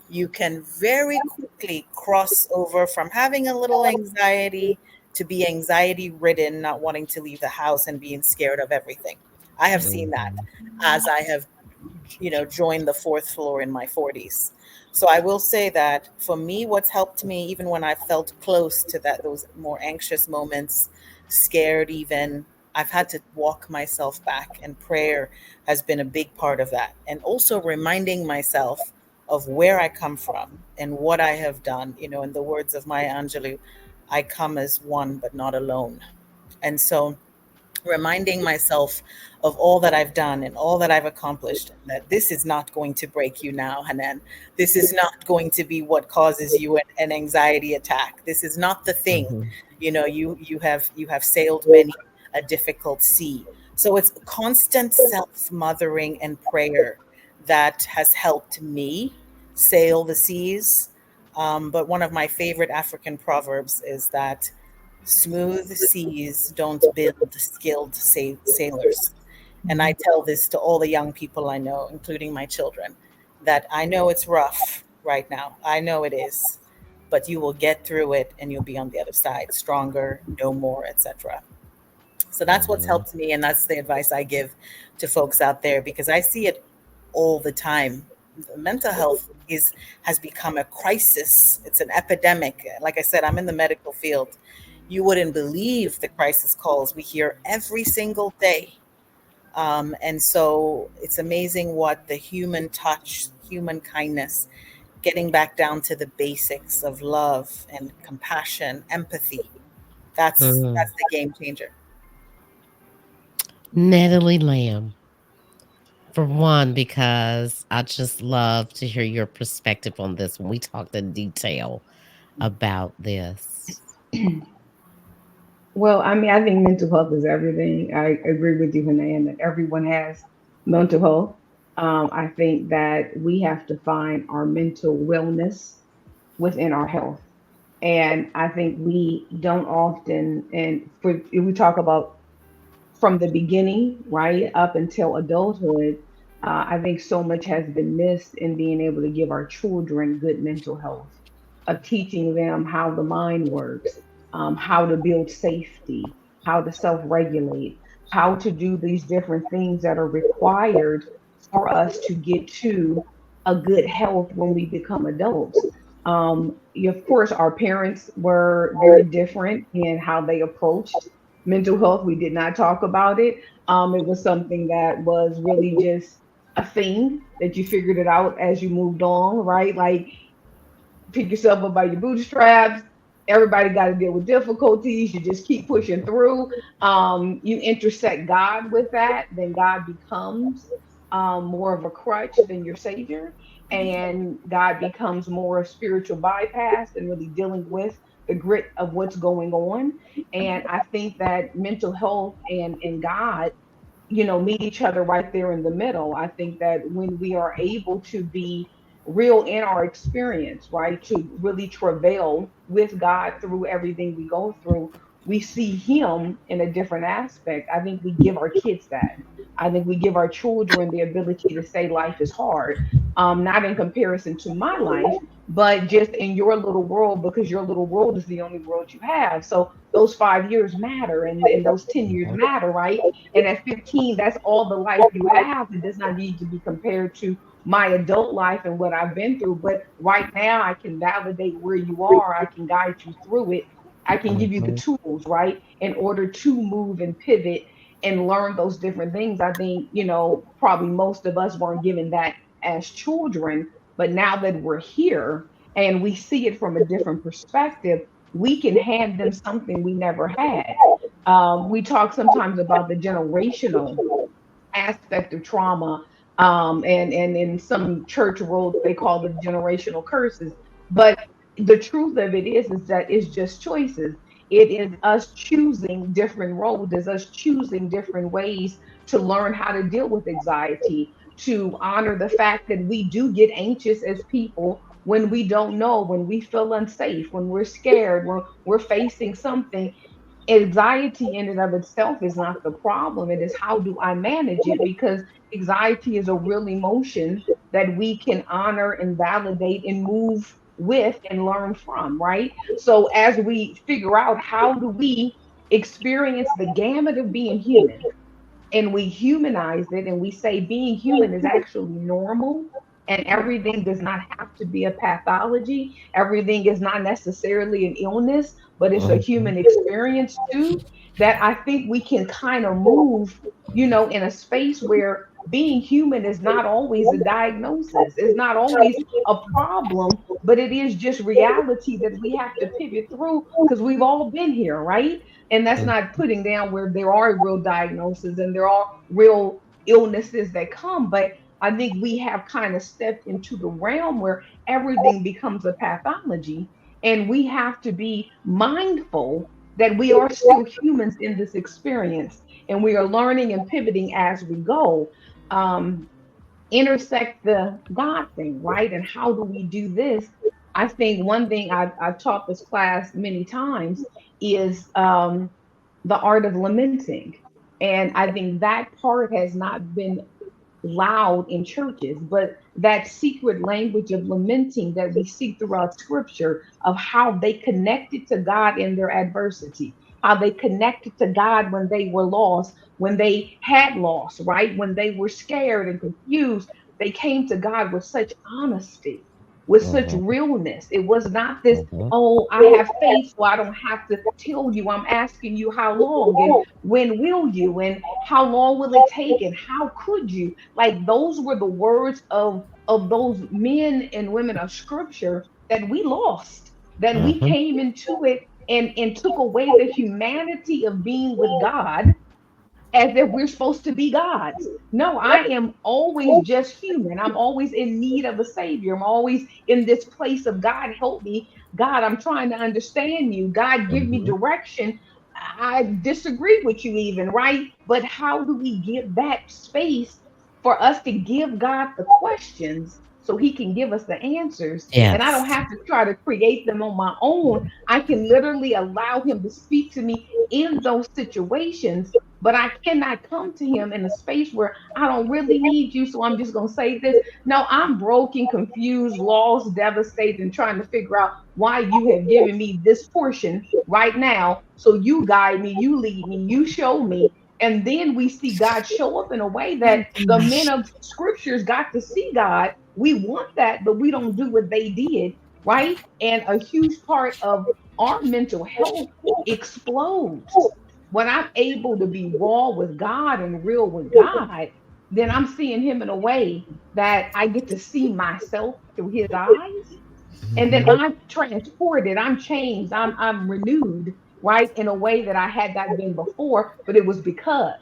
Speaker 3: you can very quickly cross over from having a little anxiety to be anxiety ridden, not wanting to leave the house and being scared of everything. I have seen that as I have, joined the fourth floor in my 40s. So I will say that for me, what's helped me, even when I felt close to those more anxious moments, scared even, I've had to walk myself back, and prayer has been a big part of that. And also reminding myself of where I come from and what I have done. In the words of Maya Angelou, I come as one, but not alone. And so reminding myself of all that I've done and all that I've accomplished, and that this is not going to break you now, Hanan. This is not going to be what causes you an anxiety attack. This is not the thing.
Speaker 1: Mhm.
Speaker 3: You have sailed many a difficult sea. So it's constant self-mothering and prayer that has helped me sail the seas. But one of my favorite African proverbs is that smooth seas don't build skilled sailors. And I tell this to all the young people I know, including my children, that I know it's rough right now. I know it is, but you will get through it and you'll be on the other side, stronger, no more, etc. So that's what's
Speaker 1: Mhm.
Speaker 3: helped me, and that's the advice I give to folks out there, because I see it all the time. Mental health has become a crisis. It's an epidemic. Like I said, I'm in the medical field. You wouldn't believe the crisis calls we hear every single day. And so it's amazing what the human touch, human kindness, getting back down to the basics of love and compassion, empathy. That's
Speaker 1: Mhm.
Speaker 3: the game changer.
Speaker 1: Natalie Lamb, for one, because I just love to hear your perspective on this when we talked in detail about this.
Speaker 2: Well, I mean, I think mental health is everything. I agree with you, Hanan, that everyone has mental health. I think that we have to find our mental wellness within our health. And I think we don't often, and if we talk about from the beginning, right, up until adulthood, I think so much has been missed in being able to give our children good mental health, of teaching them how the mind works, how to build safety, how to self regulate, how to do these different things that are required for us to get to a good health when we become adults. Of course, our parents were very different in how they approached mental health. We did not talk about it. It was something that was really just a thing that you figured it out as you moved on, right? Like pick yourself up by your bootstraps, everybody got to deal with difficulties. You just keep pushing through. You intersect God with that, then God becomes more of a crutch than your savior, and God becomes more a spiritual bypass than really dealing with the grit of what's going on. And I think that mental health and God, meet each other right there in the middle. I think that when we are able to be real in our experience, right, to really travail with God through everything we go through, we see Him in a different aspect. I think we give our kids that. I think we give our children the ability to say life is hard, not in comparison to my life, but just in your little world, because your little world is the only world you have. So those 5 years matter, and those 10 years
Speaker 1: Mhm.
Speaker 2: matter, right? And at 15, that's all the life you have. It does not need to be compared to my adult life and what I've been through. But right now, I can validate where you are. I can guide you through it. I can give you the
Speaker 1: Mhm.
Speaker 2: tools, right, in order to move and pivot and learn those different things. I think, probably most of us weren't given that as children. But now that we're here and we see it from a different perspective, we can hand them something we never had. We talk sometimes about the generational aspect of trauma, and in some church worlds they call them generational curses. But the truth of it is that it's just choices. It is us choosing different roads, is us choosing different ways to learn how to deal with anxiety, to honor the fact that we do get anxious as people when we don't know, when we feel unsafe, when we're scared, when we're facing something. Anxiety in and of itself is not the problem. It is how do I manage it? Because anxiety is a real emotion that we can honor and validate and move with and learn from, right? So as we figure out how do we experience the gamut of being human, and we humanize it and we say being human is actually normal, and everything does not have to be a pathology, everything is not necessarily an illness, but it's a
Speaker 1: Mhm.
Speaker 2: human experience too. That I think we can kind of move, in a space where being human is not always a diagnosis, it's not always a problem, but it is just reality that we have to pivot through because we've all been here, right? And that's
Speaker 1: Mhm.
Speaker 2: not putting down where there are real diagnoses and there are real illnesses that come, but I think we have kind of stepped into the realm where everything becomes a pathology, and we have to be mindful that we are still humans in this experience, and we are learning and pivoting as we go. um, Intersect the God thing, right? And how do we do this? I think one thing I've taught this class many times is the art of lamenting. And I think that part has not been loud in churches, but that secret language of lamenting that we see throughout scripture, of how they connected to God in their adversity, how they connected to God when they were lost, when they had lost, right? When they were scared and confused, they came to God with such honesty, with such
Speaker 1: Mhm.
Speaker 2: realness. It was not this,
Speaker 1: Mhm.
Speaker 2: oh, I have faith, so I don't have to tell you. I'm asking you how long and when will you and how long will it take and how could you? Like those were the words of those men and women of scripture that we lost, that we
Speaker 1: Mhm.
Speaker 2: came into it and took away the humanity of being with God, as if we're supposed to be gods. No, I am always just human. I'm always in need of a savior. I'm always in this place of God, help me. God, I'm trying to understand you. God, give me
Speaker 1: Mhm.
Speaker 2: direction. I disagree with you, even, right? But how do we give that space for us to give God the questions so he can give us the answers? And I don't
Speaker 1: Yes.
Speaker 2: have to try to create them on my own. I can literally allow him to speak to me in those situations, but I cannot come to him in a space where I don't really need you. So I'm just going to say this. No, I'm broken, confused, lost, devastated, and trying to figure out why you have given me this portion right now. So you guide me, you lead me, you show me. And then we see God show up in a way that the men of scriptures got to see God. We want that, but we don't do what they did, right? And a huge part of our mental health explodes when I'm able to be raw with God and real with God. Then I'm seeing him in a way that I get to see myself through his eyes. And then
Speaker 1: Mhm.
Speaker 2: I'm transported, I'm changed, I'm renewed, right, in a way that I had not been before. But it was because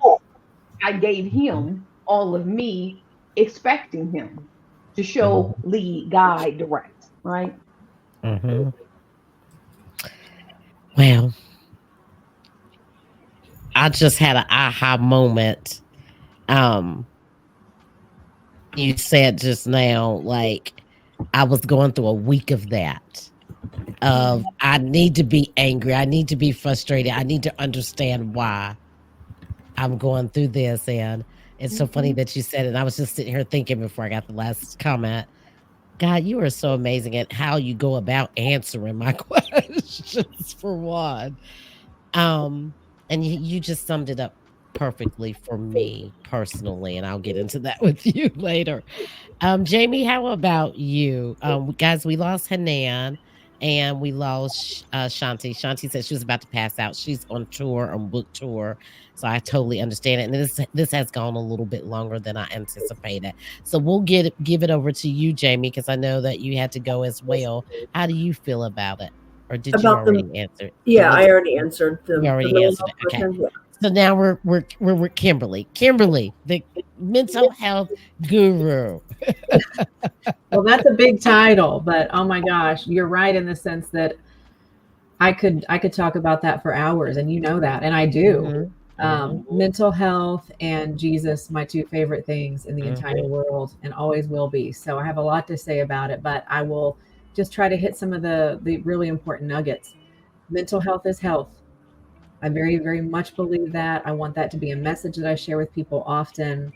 Speaker 2: I gave
Speaker 1: Mhm.
Speaker 2: him all of me, expecting him to
Speaker 1: Mhm.
Speaker 2: show, lead, guide, direct, right?
Speaker 1: Mhm. Well, I just had an aha moment. Um, you said just now, like I was going through a week of that. Of I need to be angry, I need to be frustrated, I need to understand why I'm going through this. And it's so funny
Speaker 2: Mhm.
Speaker 1: that you said it. And I was just sitting here thinking before I got the last comment. God, you are so amazing at how you go about answering my questions for one. Um, and you just summed it up perfectly for me personally, and I'll get into that with you later. Jamie, how about you? Guys, we lost Hanan and we lost Shawnti. Shawnti said she was about to pass out. She's on tour, on book tour. So I totally understand it. And this has gone a little bit longer than I anticipated. So we'll give it over to you, Jamie, because I know that you had to go as well. How do you feel about it? Or did you
Speaker 4: About the,
Speaker 1: already answer the
Speaker 4: yeah, I
Speaker 1: mental?
Speaker 4: already answered
Speaker 1: You
Speaker 4: the
Speaker 1: already
Speaker 4: mental
Speaker 1: answered
Speaker 4: health
Speaker 1: it. Okay.
Speaker 4: question. Yeah.
Speaker 1: So now we're with Kimberly. Kimberly, the mental health guru.
Speaker 7: Well, that's a big title, but oh my gosh, you're right in the sense that I could talk about that for hours, and you know that, and I do.
Speaker 1: Mhm, mhm,
Speaker 7: Mental health and Jesus, my two favorite things in the entire
Speaker 1: mhm,
Speaker 7: world, and always will be. So I have a lot to say about it, but I will just try to hit some of the really important nuggets. Mental health is health. I very, very much believe that. I want that to be a message that I share with people often.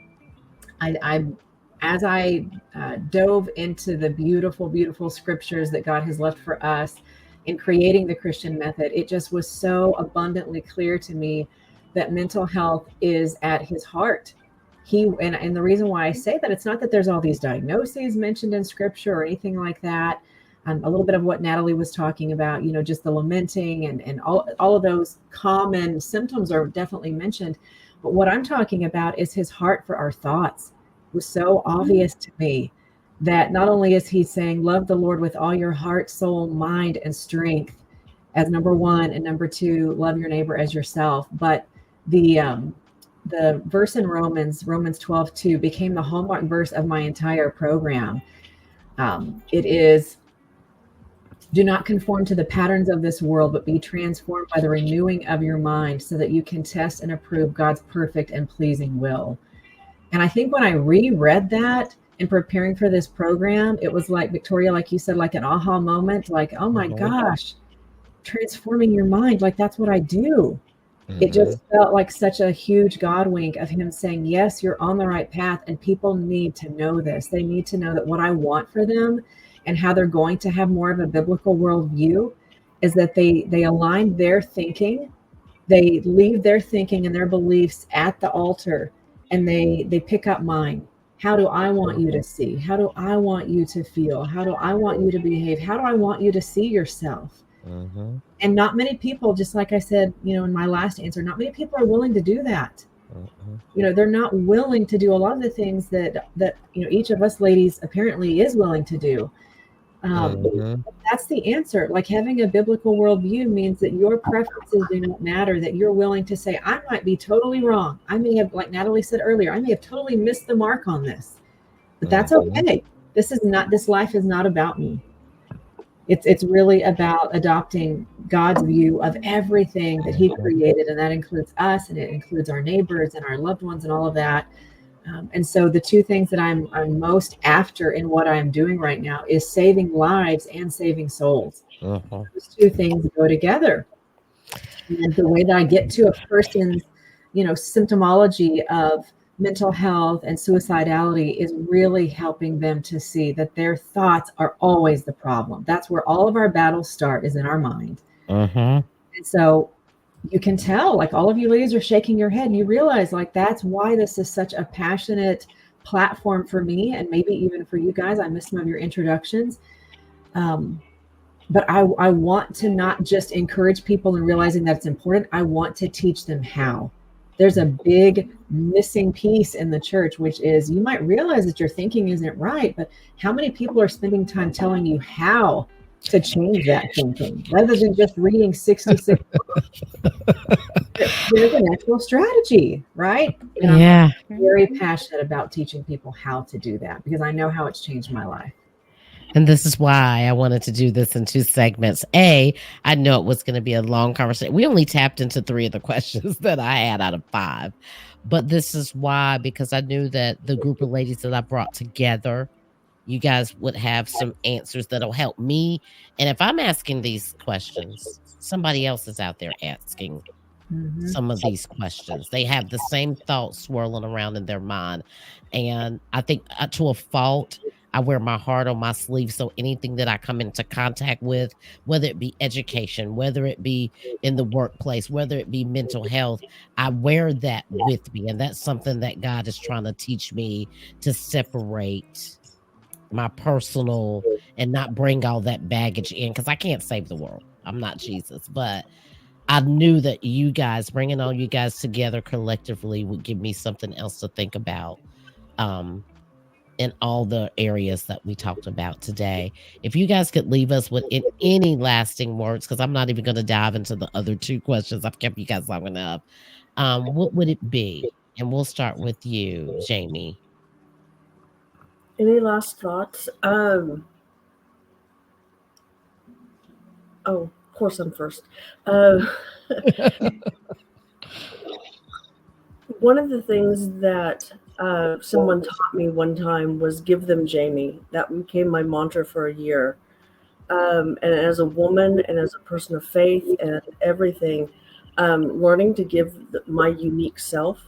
Speaker 7: I as I dove into the beautiful, beautiful scriptures that God has left for us in creating the Christian method, it just was so abundantly clear to me that mental health is at his heart. And the reason why I say that, it's not that there's all these diagnoses mentioned in scripture or anything like that. A little bit of what Natalie was talking about, just the lamenting and all of those common symptoms are definitely mentioned. But what I'm talking about is his heart for our thoughts was so obvious to me that not only is he saying, love the Lord with all your heart, soul, mind, and strength as number one, and number two, love your neighbor as yourself. But the verse in Romans 12:2, became the hallmark verse of my entire program. It is, do not conform to the patterns of this world, but be transformed by the renewing of your mind so that you can test and approve God's perfect and pleasing will. And I think when I reread that in preparing for this program, it was like, Victoria, like you said, like an aha moment, like, oh my
Speaker 1: mhm,
Speaker 7: gosh, transforming your mind, like that's what I do. It
Speaker 1: mhm,
Speaker 7: just felt like such a huge God wink of him saying, yes, you're on the right path. And people need to know this. They need to know that what I want for them and how they're going to have more of a biblical worldview is that they align their thinking, they leave their thinking and their beliefs at the altar, and they pick up mine. How do I want you to see? How do I want you to feel? How do I want you to behave? How do I want you to see yourself?
Speaker 1: mhm,
Speaker 7: And not many people, just like I said, in my last answer, not many people are willing to do that.
Speaker 1: mhm,
Speaker 7: They're not willing to do a lot of the things that each of us ladies apparently is willing to do.
Speaker 1: mhm,
Speaker 7: That's the answer. Like, having a biblical worldview means that your preferences do not matter, that you're willing to say, I might be totally wrong. I may have, like Natalie said earlier, I may have totally missed the mark on this, but that's
Speaker 1: mhm,
Speaker 7: okay. This life is not about me. It's really about adopting God's view of everything that he
Speaker 1: mhm,
Speaker 7: created. And that includes us, and it includes our neighbors and our loved ones and all of that. And so the two things that I'm most after in what I'm doing right now is saving lives and saving souls.
Speaker 1: mhm,
Speaker 7: Those two things go together. And the way that I get to a person's, symptomology of mental health and suicidality is really helping them to see that their thoughts are always the problem. That's where all of our battles start, is in our mind.
Speaker 1: mhm,
Speaker 7: And so you can tell, like, all of you ladies are shaking your head, and you realize, like, that's why this is such a passionate platform for me, and maybe even for you guys. I missed some of your introductions. But I want to not just encourage people in realizing that it's important. I want to teach them how there's a big missing piece in the church, which is you might realize that your thinking isn't right, but how many people are spending time telling you how to change that thinking rather than just reading 66 there's an actual strategy, right? And
Speaker 1: Yeah.
Speaker 7: I'm very passionate about teaching people how to do that because I know how it's changed my life.
Speaker 1: And this is why I wanted to do this in 2 segments. I know it was going to be a long conversation. We only tapped into 3 of the questions that I had out of 5. But this is why, because I knew that the group of ladies that I brought together, you guys would have some answers that'll help me. And if I'm asking these questions, somebody else is out there asking some of these questions. They have the same thoughts swirling around in their mind. And I think to a fault, I wear my heart on my sleeve. So anything that I come into contact with, whether it be education, whether it be in the workplace, whether it be mental health, I wear that with me. And that's something that God is trying to teach me, to separate my personal and not bring all that baggage in, because I can't save the world. I'm not Jesus, but I knew that you guys, bringing all you guys together collectively, would give me something else to think about in all the areas that we talked about today. If you guys could leave us with any lasting words, because I'm not even going to dive into the other 2 questions. I've kept you guys long enough. What would it be? And we'll start with you, Jamie.
Speaker 4: Any last thoughts? Of course I'm first. One of the things that someone taught me one time was give them Jamie. That became my mantra for a year. And as a woman and as a person of faith and everything, learning to give my unique self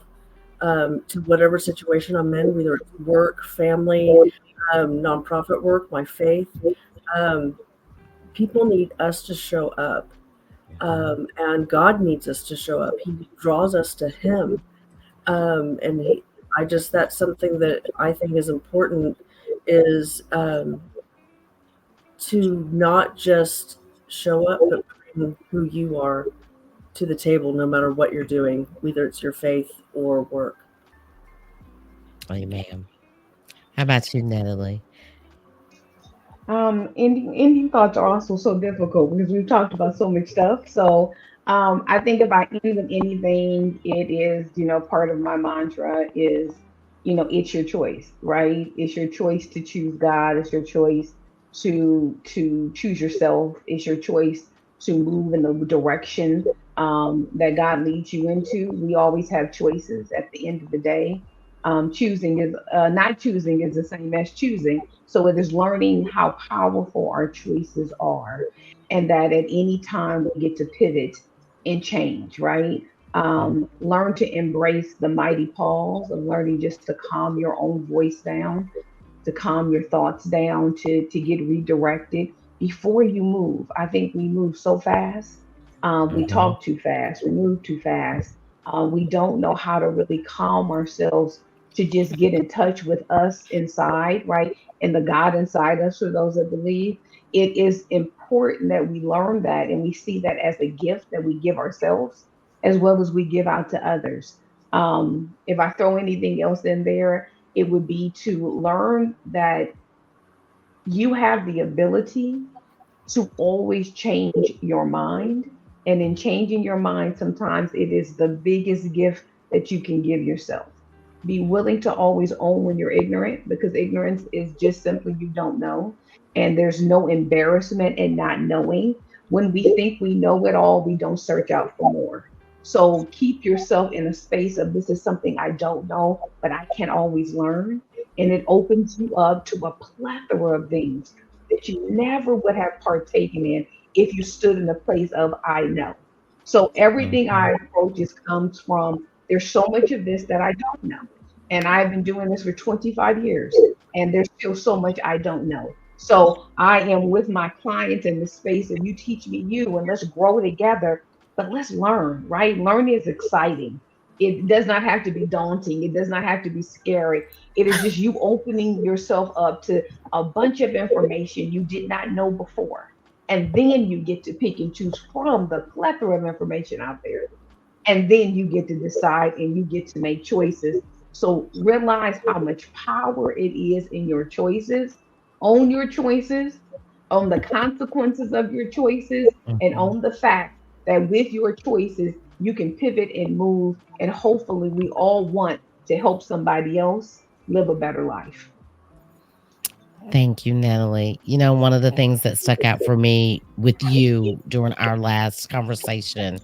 Speaker 4: to whatever situation I'm in, whether it's work, family, nonprofit work, my faith. People need us to show up. And God needs us to show up. He draws us to Him. That's something that I think is important, is to not just show up, but bring who you are to the table, no matter what you're doing, whether it's your faith or work.
Speaker 1: Amen. How about you, Natalie?
Speaker 2: Ending thoughts are also so difficult because we've talked about so much stuff. So I think if I end with anything, it is, part of my mantra is, it's your choice, right? It's your choice to choose God. It's your choice to choose yourself. It's your choice to move in the direction that God leads you into. We always have choices at the end of the day. Choosing is not choosing is the same as choosing. So it is learning how powerful our choices are, and that at any time we get to pivot and change, right? Learn to embrace the mighty pause of learning just to calm your own voice down, to calm your thoughts down, to get redirected before you move. I think we move so fast. We talk too fast. We move too fast. We don't know how to really calm ourselves, to just get in touch with us inside, right? And the God inside us, for those that believe. It is important that we learn that and we see that as a gift that we give ourselves as well as we give out to others. If I throw anything else in there, it would be to learn that you have the ability to always change your mind. And in changing your mind, sometimes it is the biggest gift that you can give yourself. Be willing to always own when you're ignorant, because ignorance is just simply you don't know. And there's no embarrassment in not knowing. When we think we know it all, we don't search out for more. So keep yourself in a space of, this is something I don't know, but I can always learn. And it opens you up to a plethora of things that you never would have partaken in if you stood in the place of I know. So everything I approach is comes from, there's so much of this that I don't know. And I've been doing this for 25 years and there's still so much I don't know. So I am with my clients in the space of, you teach me you, and let's grow together, but let's learn, right? Learning is exciting. It does not have to be daunting. It does not have to be scary. It is just you opening yourself up to a bunch of information you did not know before. And then you get to pick and choose from the plethora of information out there. and then you get to decide and you get to make choices. So realize how much power it is in your choices. Own your choices, own the consequences of your choices, and
Speaker 1: Mhm.
Speaker 2: own the fact that with your choices you can pivot and move, and hopefully we all want to help somebody else live a better life.
Speaker 1: Thank you, Natalie. You know, one of the things that stuck out for me with you during our last conversation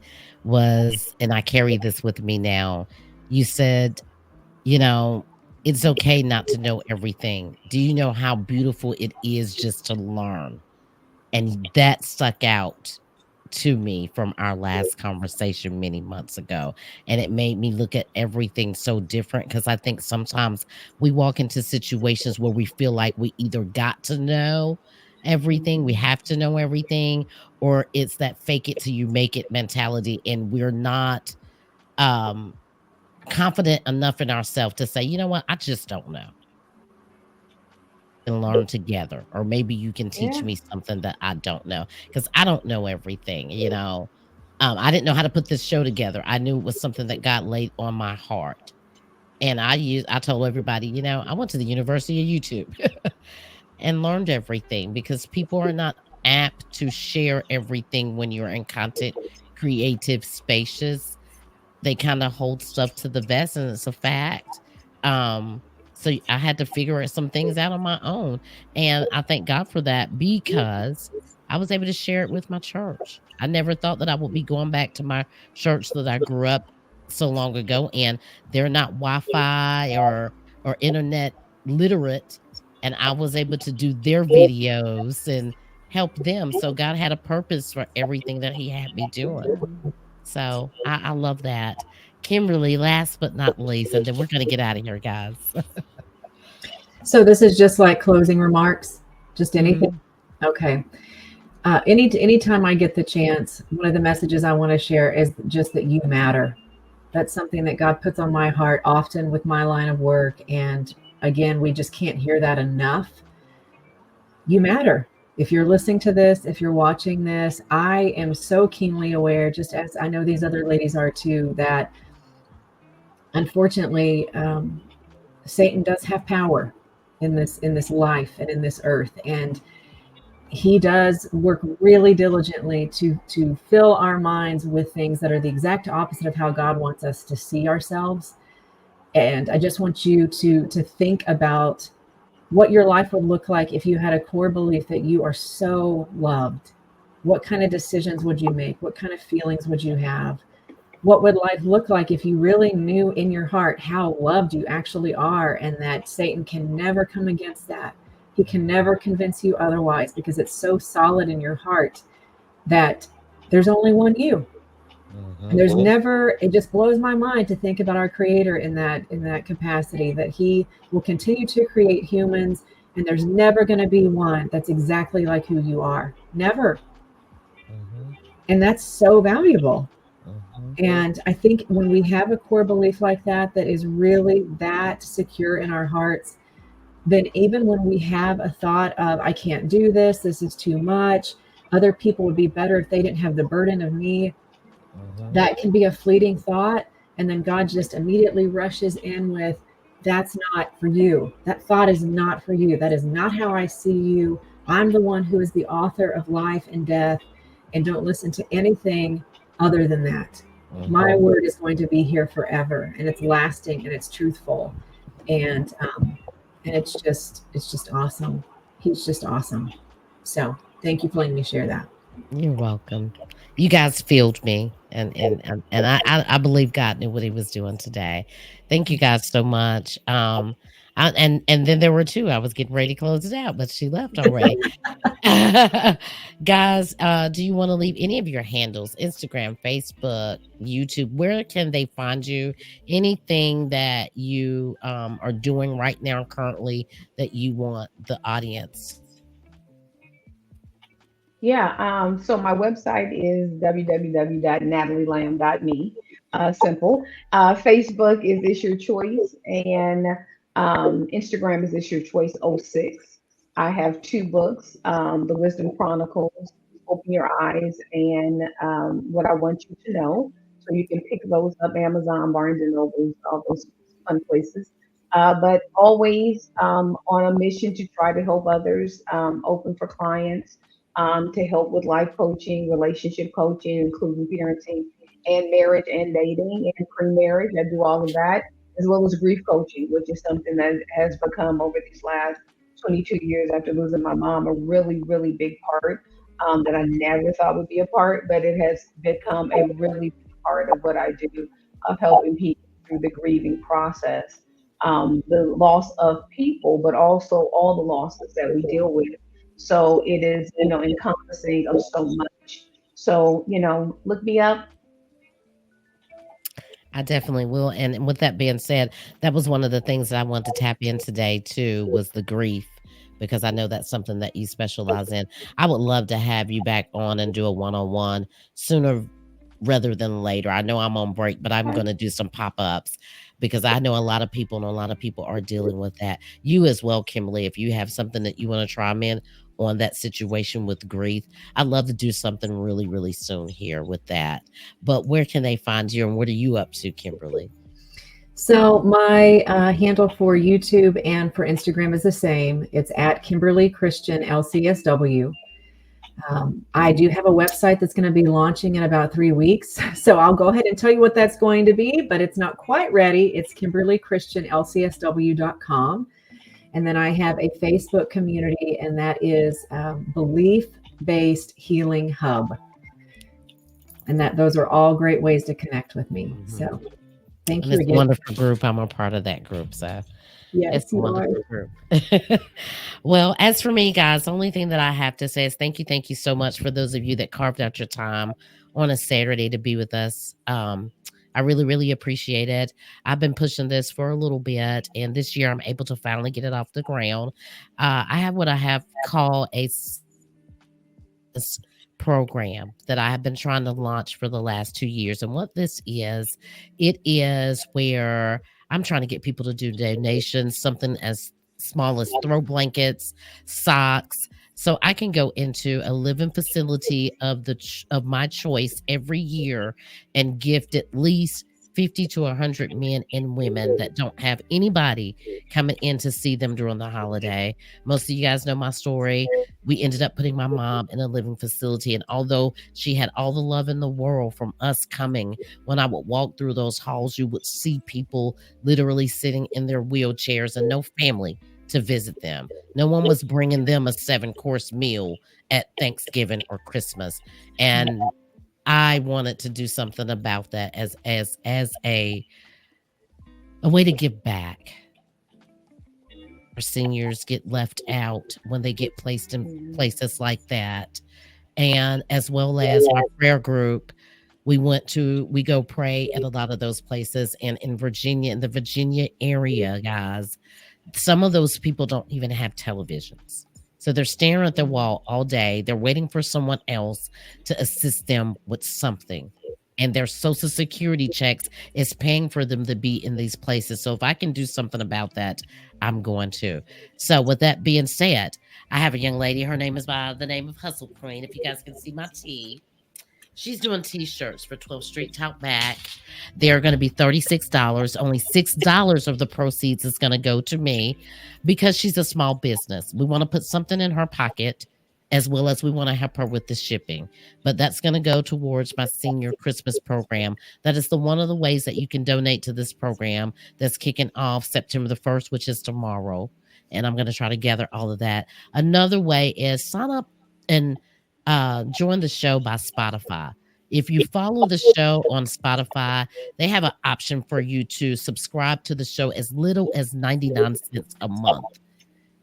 Speaker 1: was, and I carry this with me now, you said, you know, it's okay not to know everything. Do you know how beautiful it is just to learn? And that stuck out to me from our last conversation many months ago. And it made me look at everything so different because I think sometimes we walk into situations where we feel like we either got to know everything, we
Speaker 2: Mhm.
Speaker 1: have to know everything, or it's that fake it till you make it mentality. And we're not um confident enough in ourselves to say, you know what, I just don't know, and learn together. Or maybe you can teach
Speaker 2: Yeah.
Speaker 1: me something that I don't know because I don't know everything, you know. I didn't know how to put this show together. I knew it was something that God laid on my heart. And I told everybody, you know, I went to the University of YouTube and learned everything because people are not apt to share everything when you're in content creative spaces. They kinda hold stuff to the vest, and it's a fact. So I had to figure some things out on my own, and I thank God for that because I was able to share it with my church. I never thought that I would be going back to my church that I grew up so long ago, and they're not Wi-Fi or internet literate, and I was able to do their videos and help them, so God had a purpose for everything that he had me doing.
Speaker 2: Mhm.
Speaker 1: So, I love that. Kimberly, last but not least, and then we're gonna get out of here, guys.
Speaker 7: So this is just like closing remarks, just anything.
Speaker 2: Mhm.
Speaker 7: Okay. Anytime I get the chance, one of the messages I want to share is just that you matter. That's something that God puts on my heart often with my line of work. And again, we just can't hear that enough. You matter. If you're listening to this, if you're watching this, I am so keenly aware, just as I know these other ladies are too, that unfortunately, Satan does have power in this life and in this earth, and he does work really diligently to fill our minds with things that are the exact opposite of how God wants us to see ourselves. And I just want you to think about what your life would look like if you had a core belief that you are so loved. What kind of decisions would you make? What kind of feelings would you have? What would life look like if you really knew in your heart how loved you actually are, and that Satan can never come against that? He can never convince you otherwise because it's so solid in your heart that there's only one you. And
Speaker 1: Mhm.
Speaker 7: there's never, it just blows my mind to think about our creator in that capacity, that he will continue to create humans, and there's never going to be one that's exactly like who you are. Never.
Speaker 1: Mhm.
Speaker 7: And that's so valuable.
Speaker 1: Mhm.
Speaker 7: And I think when we have a core belief like that, that is really that secure in our hearts, then even when we have a thought of, I can't do this, this is too much, other people would be better if they didn't have the burden of me,
Speaker 1: Mhm.
Speaker 7: that can be a fleeting thought. And then God just immediately rushes in with, that's not for you. That thought is not for you. That is not how I see you. I'm the one who is the author of life and death. And don't listen to anything other than that. My
Speaker 1: Mhm.
Speaker 7: word is going to be here forever, and it's lasting and it's truthful. And it's just awesome. He's just awesome. So thank you for letting me share that.
Speaker 1: You're welcome. You guys filled me, and I believe God knew what He was doing today. Thank you guys so much. And then there were two. I was getting ready to close it out, but she left already. Guys, do you want to leave any of your handles? Instagram, Facebook, YouTube. Where can they find you? Anything that you are doing right now, currently, that you want the audience?
Speaker 2: Yeah, so my website is www.natalielamb.me. Simple. Facebook is It's Your Choice, and Instagram is It's Your Choice '06. I have two books, The Wisdom Chronicles, Open Your Eyes, and What I Want You to Know. So you can pick those up, Amazon, Barnes and Nobles, all those fun places. But always on a mission to try to help others, open for clients, to help with life coaching, relationship coaching, including parenting and marriage and dating and pre-marriage. I do all of that, as well as grief coaching, which is something that has become over these last 22 years after losing my mom a really, really big part, that I never thought would be a part, but it has become a really big part of what I do, of helping people through the grieving process, the loss of people, but also all the losses that we deal with. So it is, encompassing of so much. So, look me up.
Speaker 1: I definitely will. And with that being said, that was one of the things that I wanted to tap in today too, was the grief, because I know that's something that you specialize in. I would love to have you back on and do a one-on-one sooner rather than later. I know I'm on break, but I'm going to do some pop-ups because I know a lot of people, and a lot of people are dealing with that. You as well, Kimberly, if you have something that you want to try in on that situation with grief, I'd love to do something really, really soon here with that. But where can they find you, and what are you up to, Kimberly?
Speaker 7: So my handle for YouTube and for Instagram is the same. It's at Kimberly Christian LCSW. I do have a website that's going to be launching in about 3 weeks. So I'll go ahead and tell you what that's going to be, but it's not quite ready. It's KimberlyChristianLCSW.com. And then I have a Facebook community, and that is Belief-Based Healing Hub. And those are all great ways to connect with me. So thank you
Speaker 1: It's
Speaker 7: again.
Speaker 1: a wonderful group. I'm a part of that group. So
Speaker 7: Yes,
Speaker 1: it's a wonderful group. Well, as for me, guys, the only thing that I have to say is thank you so much for those of you that carved out your time on a Saturday to be with us. I really, really appreciate it. I've been pushing this for a little bit, and this year I'm able to finally get it off the ground. I have what I have called a program that I have been trying to launch for the last 2 years. And what this is, it is where I'm trying to get people to do donations, something as small as throw blankets, socks. So I can go into a living facility of my choice every year and gift at least 50 to 100 men and women that don't have anybody coming in to see them during the holiday. Most of you guys know my story. We ended up putting my mom in a living facility. And although she had all the love in the world from us coming, when I would walk through those halls, you would see people literally sitting in their wheelchairs and no family to visit them. No one was bringing them a 7-course meal at Thanksgiving or Christmas. And I wanted to do something about that as a way to give back. Our seniors get left out when they get placed in places like that. And as well as my prayer group, we go pray at a lot of those places. And in the Virginia area, guys, some of those people don't even have televisions. So they're staring at the wall all day. They're waiting for someone else to assist them with something. And their Social Security checks is paying for them to be in these places. So if I can do something about that, I'm going to. So with that being said, I have a young lady. Her name is by the name of Hustle Queen. If you guys can see my tee. She's doing t-shirts for 12th Street Talk Back. They're going to be $36. Only $6 of the proceeds is going to go to me because she's a small business. We want to put something in her pocket, as well as we want to help her with the shipping. But that's going to go towards my senior Christmas program. That is one of the ways that you can donate to this program that's kicking off September the 1st, which is tomorrow. And I'm going to try to gather all of that. Another way is sign up and join the show by Spotify. If you follow the show on Spotify, they have an option for you to subscribe to the show as little as 99 cents a month.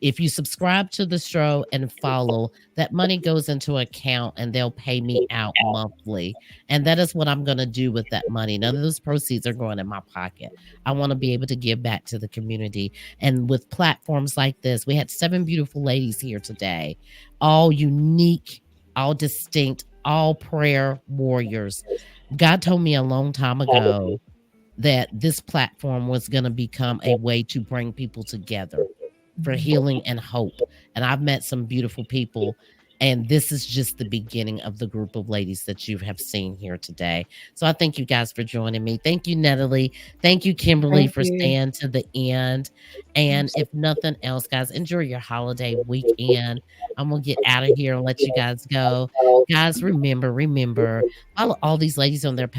Speaker 1: If you subscribe to the show and follow, that money goes into an account and they'll pay me out monthly. And that is what I'm going to do with that money. None of those proceeds are going in my pocket. I want to be able to give back to the community. And with platforms like this, we had 7 beautiful ladies here today, all unique, all distinct, all prayer warriors. God told me a long time ago that this platform was going to become a way to bring people together for healing and hope. And I've met some beautiful people. And this is just the beginning of the group of ladies that you have seen here today. So I thank you guys for joining me. Thank you, Natalie. Thank you, Kimberly,
Speaker 2: Thank
Speaker 1: for
Speaker 2: you.
Speaker 1: staying to the end. And if nothing else, guys, enjoy your holiday weekend. I'm going to get out of here and let you guys go. Guys, remember, follow all these ladies on their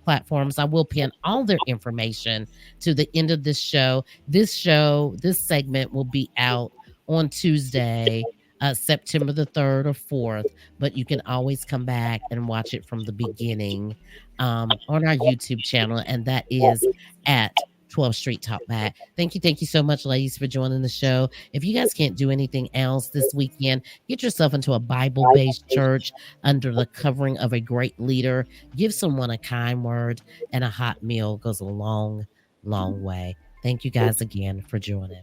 Speaker 1: platforms. I will pin all their information to the end of this show. This segment will be out on Tuesday, September the 3rd or 4th, but you can always come back and watch it from the beginning on our YouTube channel, and that is at 12th Street Talk Back. Thank you so much, ladies, for joining the show. If you guys can't do anything else this weekend, get yourself into a Bible-based church under the covering of a great leader. Give someone a kind word, and a hot meal goes a long, long way. Thank you guys again for joining.